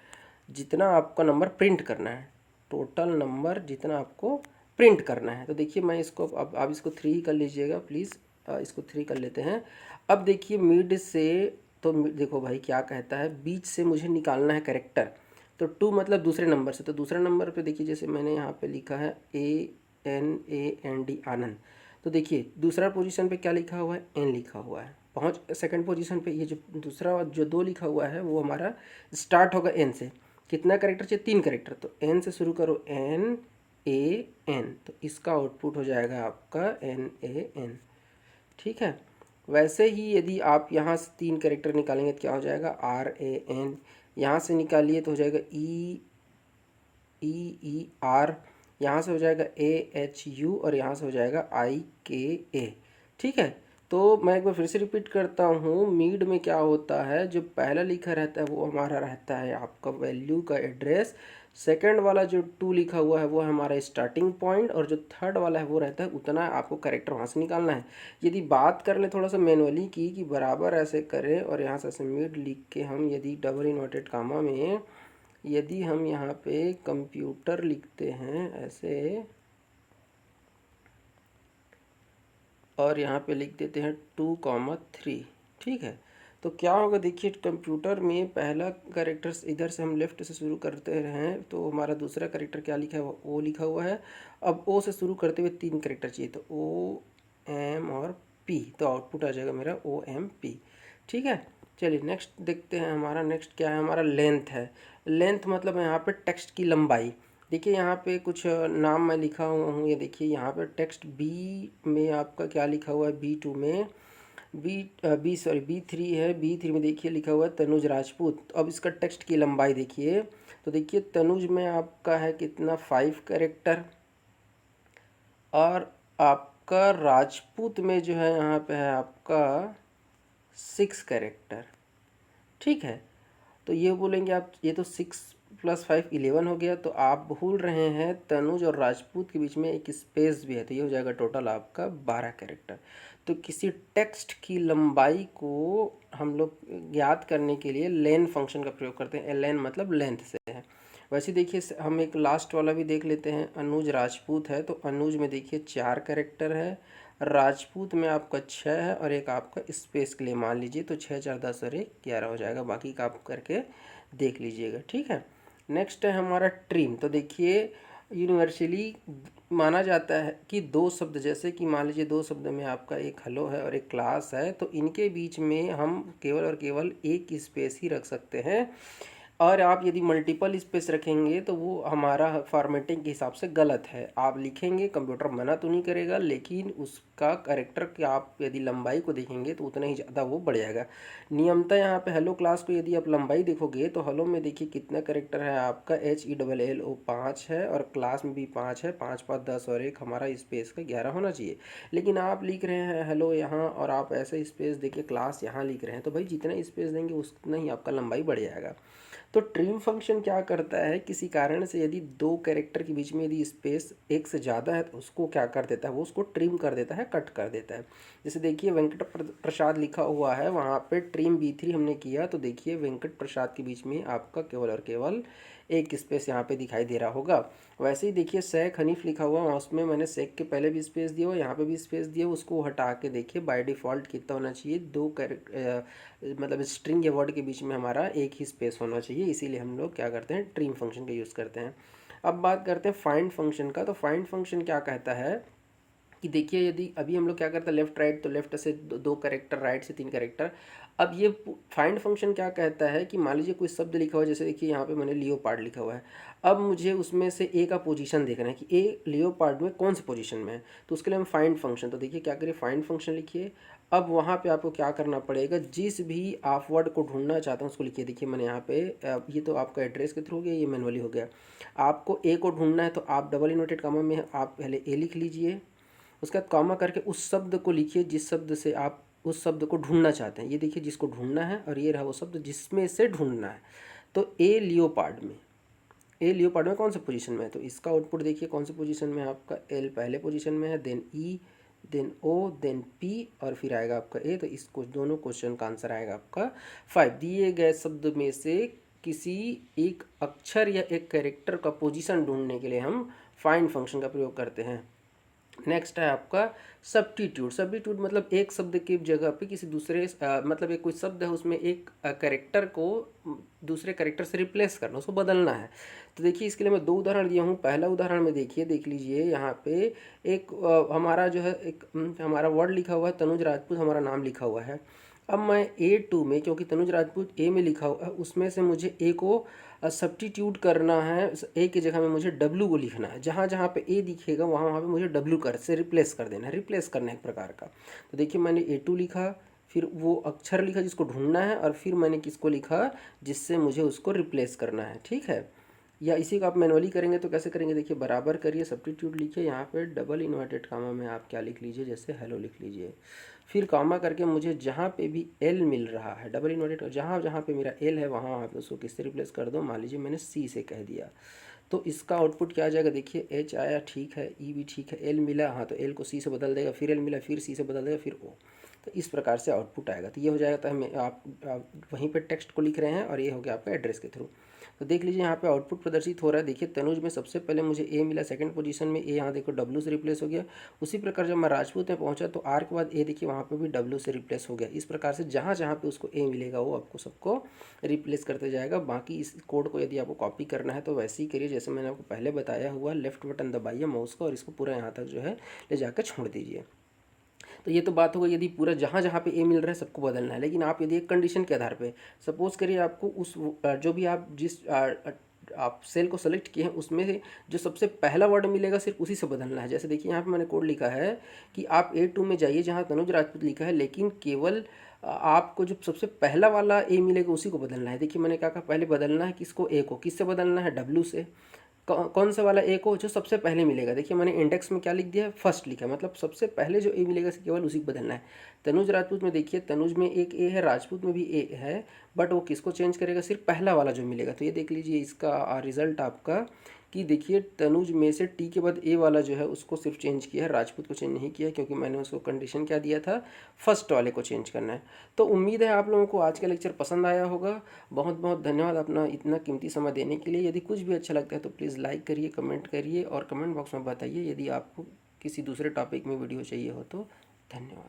[SPEAKER 1] जितना आपका नंबर प्रिंट करना है, टोटल नंबर जितना आपको प्रिंट करना है। तो देखिए मैं इसको, अब आप इसको 3 कर लीजिएगा प्लीज़, इसको 3 कर लेते हैं। अब देखिए मिड से, तो देखो भाई क्या कहता है, बीच से मुझे निकालना है करेक्टर, तो 2 मतलब दूसरे नंबर से, तो दूसरे नंबर पे देखिए जैसे मैंने यहाँ पे लिखा है ANAND आनंद, तो देखिए दूसरा पोजीशन पे क्या लिखा हुआ है, N लिखा हुआ है। पहुँच सेकंड पोजीशन पे, ये जो दूसरा जो 2 लिखा हुआ है वो हमारा स्टार्ट होगा N से। कितना करेक्टर चाहिए, 3 करेक्टर, तो N से शुरू करो, NAN, तो इसका आउटपुट हो जाएगा आपका NAN। ठीक है। वैसे ही यदि आप यहाँ से 3 करेक्टर निकालेंगे तो क्या हो जाएगा, RAN, यहाँ से निकालिए तो हो जाएगा EER, यहाँ से हो जाएगा AHU, और यहाँ से हो जाएगा IKA। ठीक है। तो मैं एक बार फिर से रिपीट करता हूँ, मीड में क्या होता है, जो पहला लिखा रहता है वो हमारा रहता है आपका वैल्यू का एड्रेस, सेकंड वाला जो 2 लिखा हुआ है वो है हमारा स्टार्टिंग पॉइंट, और जो थर्ड वाला है वो रहता है उतना आपको करेक्टर वहाँ से निकालना है। यदि बात कर ले थोड़ा सा मैनुअली की, कि बराबर ऐसे करें, और यहाँ से ऐसे मिड लिख के हम यदि डबल इन्वर्टेड कामा में यदि हम यहाँ पे कंप्यूटर लिखते हैं ऐसे, और यहाँ पे लिख देते हैं 2 3, ठीक है, तो क्या होगा देखिए, कंप्यूटर में पहला कैरेक्टर इधर से हम लेफ्ट से शुरू करते हैं तो हमारा दूसरा कैरेक्टर क्या लिखा है, ओ लिखा हुआ है। अब ओ से शुरू करते हुए 3 कैरेक्टर चाहिए, तो ओ एम और पी, तो आउटपुट आ जाएगा मेरा ओ एम पी। ठीक है, चलिए नेक्स्ट देखते हैं। हमारा नेक्स्ट क्या है, हमारा लेंथ है। लेंथ मतलब यहाँ पे टेक्स्ट की लंबाई। देखिए यहाँ पे कुछ नाम मैं लिखा हुआ हूँ, ये देखिए यहाँ पे टेक्स्ट बी में आपका क्या लिखा हुआ है, बी2 में बी3 है। बी3 में देखिए लिखा हुआ है तनुज राजपूत। तो अब इसका टेक्स्ट की लंबाई देखिए, तो देखिए तनुज में आपका है कितना, 5 कैरेक्टर, और आपका राजपूत में जो है यहाँ पे है आपका 6 कैरेक्टर। ठीक है, तो ये बोलेंगे आप, ये तो 6 + 5 11 हो गया, तो आप भूल रहे हैं तनुज और राजपूत के बीच में एक स्पेस भी है, तो ये हो जाएगा टोटल आपका 12 कैरेक्टर। तो किसी टेक्स्ट की लंबाई को हम लोग ज्ञात करने के लिए लेन फंक्शन का प्रयोग करते हैं। लेन मतलब लेंथ से है। वैसे देखिए हम एक लास्ट वाला भी देख लेते हैं। अनुज राजपूत है, तो अनुज में देखिए 4 कैरेक्टर है, राजपूत में आपका 6 है, और एक आपका स्पेस के लिए मान लीजिए, तो 6 4 10 और 1 11 हो जाएगा। बाकी का आप करके देख लीजिएगा। ठीक है, नेक्स्ट है हमारा ट्रिम। तो देखिए यूनिवर्सली माना जाता है कि दो शब्द, जैसे कि मान लीजिए दो शब्द में आपका एक हेलो है और एक क्लास है, तो इनके बीच में हम केवल और केवल एक स्पेस ही रख सकते हैं। और आप यदि मल्टीपल स्पेस रखेंगे तो वो हमारा फॉर्मेटिंग के हिसाब से गलत है। आप लिखेंगे, कंप्यूटर मना तो नहीं करेगा, लेकिन उसका कैरेक्टर की आप यदि लंबाई को देखेंगे तो उतना ही ज़्यादा वो बढ़ जाएगा। नियमतः यहाँ पे हेलो क्लास को यदि आप लंबाई देखोगे तो हेलो में देखिए कितना कैरेक्टर है आपका, HELLO 5 है, और क्लास में भी 5 है। 5 5 10 और एक हमारा स्पेस का 11 होना चाहिए। लेकिन आप लिख रहे हैं हेलो यहाँ, और आप ऐसे स्पेस देखिए क्लास यहाँ लिख रहे हैं, तो भाई जितना स्पेस देंगे उतना ही आपका लंबाई बढ़ जाएगा। तो ट्रिम फंक्शन क्या करता है, किसी कारण से यदि दो कैरेक्टर के बीच में यदि स्पेस एक से ज़्यादा है तो उसको क्या कर देता है, वो उसको ट्रिम कर देता है, कट कर देता है। जैसे देखिए वेंकट प्रसाद लिखा हुआ है, वहाँ पे ट्रिम बी3 हमने किया, तो देखिए वेंकट प्रसाद के बीच में आपका केवल और केवल एक स्पेस यहाँ पे दिखाई दे रहा होगा। वैसे ही देखिए शेख हनीफ लिखा हुआ, उसमें मैंने शेख के पहले भी स्पेस दिया हुआ, यहाँ पे भी स्पेस दिया, उसको हटा के देखिए बाय डिफ़ॉल्ट कितना होना चाहिए, दो मतलब स्ट्रिंग या वर्ड के बीच में हमारा एक ही स्पेस होना चाहिए। इसीलिए हम लोग क्या करते हैं, ट्रिम फंक्शन का यूज़ करते हैं। अब बात करते हैं फाइंड फंक्शन का। तो फाइंड फंक्शन क्या कहता है कि देखिए यदि अभी हम लोग क्या करते हैं, लेफ्ट राइट, तो लेफ्ट से दो कैरेक्टर, राइट से 3 कैरेक्टर। अब ये फाइंड फंक्शन क्या कहता है कि मान लीजिए कोई शब्द लिखा हुआ है, जैसे देखिए यहाँ पे मैंने लियोपार्ड लिखा हुआ है। अब मुझे उसमें से ए का पोजीशन देखना है कि ए लियोपार्ड में कौन से पोजीशन में है, तो उसके लिए हम फाइंड फंक्शन, तो देखिए क्या करिए, फाइंड फंक्शन लिखिए। अब वहाँ पे आपको क्या करना पड़ेगा, जिस भी आप वर्ड को ढूंढना चाहते हैं उसको लिखिए। देखिए मैंने यहाँ पे ये तो आपका एड्रेस के थ्रू हो गया, ये मैनुअली हो गया। आपको ए को ढूंढना है तो आप डबल इन्वर्टेड कॉमा में आप पहले ए लिख लीजिए, उसके बाद कॉमा करके उस शब्द को लिखिए जिस शब्द से आप उस शब्द को ढूंढना चाहते हैं। ये देखिए जिसको ढूंढना है, और ये रहा वो शब्द जिसमें से ढूंढना है। तो ए लियोपार्ड में कौन सा पोजीशन में है, तो इसका आउटपुट देखिए कौन सा पोजीशन में है आपका, एल पहले पोजीशन में है, देन ई, देन ओ, देन पी, और फिर आएगा आपका ए। तो इसको दोनों क्वेश्चन का आंसर आएगा आपका 5। दिए गए शब्द में से किसी एक अक्षर या एक कैरेक्टर का पोजीशन ढूंढने के लिए हम फाइंड फंक्शन का प्रयोग करते हैं। नेक्स्ट है आपका सब्स्टिट्यूट। सब्स्टिट्यूट मतलब एक शब्द की जगह पे किसी दूसरे मतलब एक कोई शब्द है उसमें एक कैरेक्टर को दूसरे कैरेक्टर से रिप्लेस करना, उसको बदलना है। तो देखिए इसके लिए मैं 2 उदाहरण दिया हूँ। पहला उदाहरण में देखिए, देख लीजिए यहाँ पे एक हमारा जो है एक हमारा वर्ड लिखा हुआ है, तनुज राजपूत हमारा नाम लिखा हुआ है। अब मैं A2 में, क्योंकि तनुज राजपूत ए में लिखा हुआ है, उसमें से मुझे ए को सब्स्टिट्यूट करना है। ए की जगह में मुझे डब्लू को लिखना है। जहाँ जहाँ पे ए दिखेगा वहाँ वहाँ पे मुझे डब्लू कर से रिप्लेस कर देना है, रिप्लेस करना है एक प्रकार का। तो देखिए मैंने A2 लिखा, फिर वो अक्षर लिखा जिसको ढूंढना है, और फिर मैंने किसको लिखा जिससे मुझे उसको रिप्लेस करना है। ठीक है, या इसी को आप मैनुअली करेंगे तो कैसे करेंगे, देखिए बराबर करिए, सब्स्टिट्यूट लिखिए, यहाँ पे डबल इन्वर्टेड कामा में आप क्या लिख लीजिए, जैसे हेलो लिख लीजिए। फिर कामा करके मुझे जहाँ पे भी एल मिल रहा है, डबल इन्वर्टेड, जहाँ जहाँ पे मेरा एल है वहाँ वहाँ पे उसको किससे रिप्लेस कर दो, मान लीजिए मैंने सी से कह दिया। तो इसका आउटपुट क्या आ जाएगा, देखिए एच आया, ठीक है, ई भी ठीक है, एल मिला, हाँ तो एल को सी से बदल देगा, फिर एल मिला, फिर सी से बदल देगा, फिर ओ। तो इस प्रकार से आउटपुट आएगा। तो ये हो जाएगा, तो हमें आप वहीं पे टेक्स्ट को लिख रहे हैं, और ये हो गया आपका एड्रेस के थ्रू। तो देख लीजिए यहाँ पे आउटपुट प्रदर्शित हो रहा है। देखिए तनुज में सबसे पहले मुझे ए मिला, सेकंड पोजीशन में ए, यहाँ देखो डब्ल्यू से रिप्लेस हो गया। उसी प्रकार जब मैं राजपूत में पहुंचा तो आर के बाद ए, देखिए वहाँ पे भी डब्ल्यू से रिप्लेस हो गया। इस प्रकार से जहाँ जहाँ पे उसको ए मिलेगा वो आपको सबको रिप्लेस करते जाएगा। बाकी इस कोड को यदि आपको कॉपी करना है तो वैसे ही करिए जैसे मैंने आपको पहले बताया हुआ, लेफ्ट बटन दबाइए माउस का और इसको पूरा यहाँ तक जो है ले जाकर छोड़ दीजिए। तो ये तो बात हो गई यदि पूरा जहाँ जहाँ पे ए मिल रहा है सबको बदलना है। लेकिन आप यदि एक कंडीशन के आधार पे सपोज करिए आपको उस जो भी आप जिस आप सेल को सेलेक्ट किए हैं उसमें से जो सबसे पहला वर्ड मिलेगा सिर्फ उसी से बदलना है। जैसे देखिए यहाँ पे मैंने कोड लिखा है कि आप A2 में जाइए जहाँ तनुज राजपूत लिखा है, लेकिन केवल आपको जो सबसे पहला वाला ए मिलेगा उसी को बदलना है। देखिए मैंने क्या कहा, पहले बदलना है किसको, ए को। किससे बदलना है, डब्ल्यू से। कौन सा वाला ए को, जो सबसे पहले मिलेगा। देखिए मैंने इंडेक्स में क्या लिख दिया है, फर्स्ट लिखा है, मतलब सबसे पहले जो ए मिलेगा केवल उसी को बदलना है। तनुज राजपूत में देखिए तनुज में एक ए है, राजपूत में भी ए है, बट वो किसको चेंज करेगा, सिर्फ पहला वाला जो मिलेगा। तो ये देख लीजिए इसका रिजल्ट आपका कि देखिए तनुज में से टी के बाद ए वाला जो है उसको सिर्फ चेंज किया है, राजपूत को चेंज नहीं किया है, क्योंकि मैंने उसको कंडीशन क्या दिया था, फर्स्ट वाले को चेंज करना है। तो उम्मीद है आप लोगों को आज का लेक्चर पसंद आया होगा। बहुत बहुत धन्यवाद अपना इतना कीमती समय देने के लिए। यदि कुछ भी अच्छा लगता है तो प्लीज़ लाइक करिए, कमेंट करिए और कमेंट बॉक्स में बताइए यदि आपको किसी दूसरे टॉपिक में वीडियो चाहिए हो तो। धन्यवाद।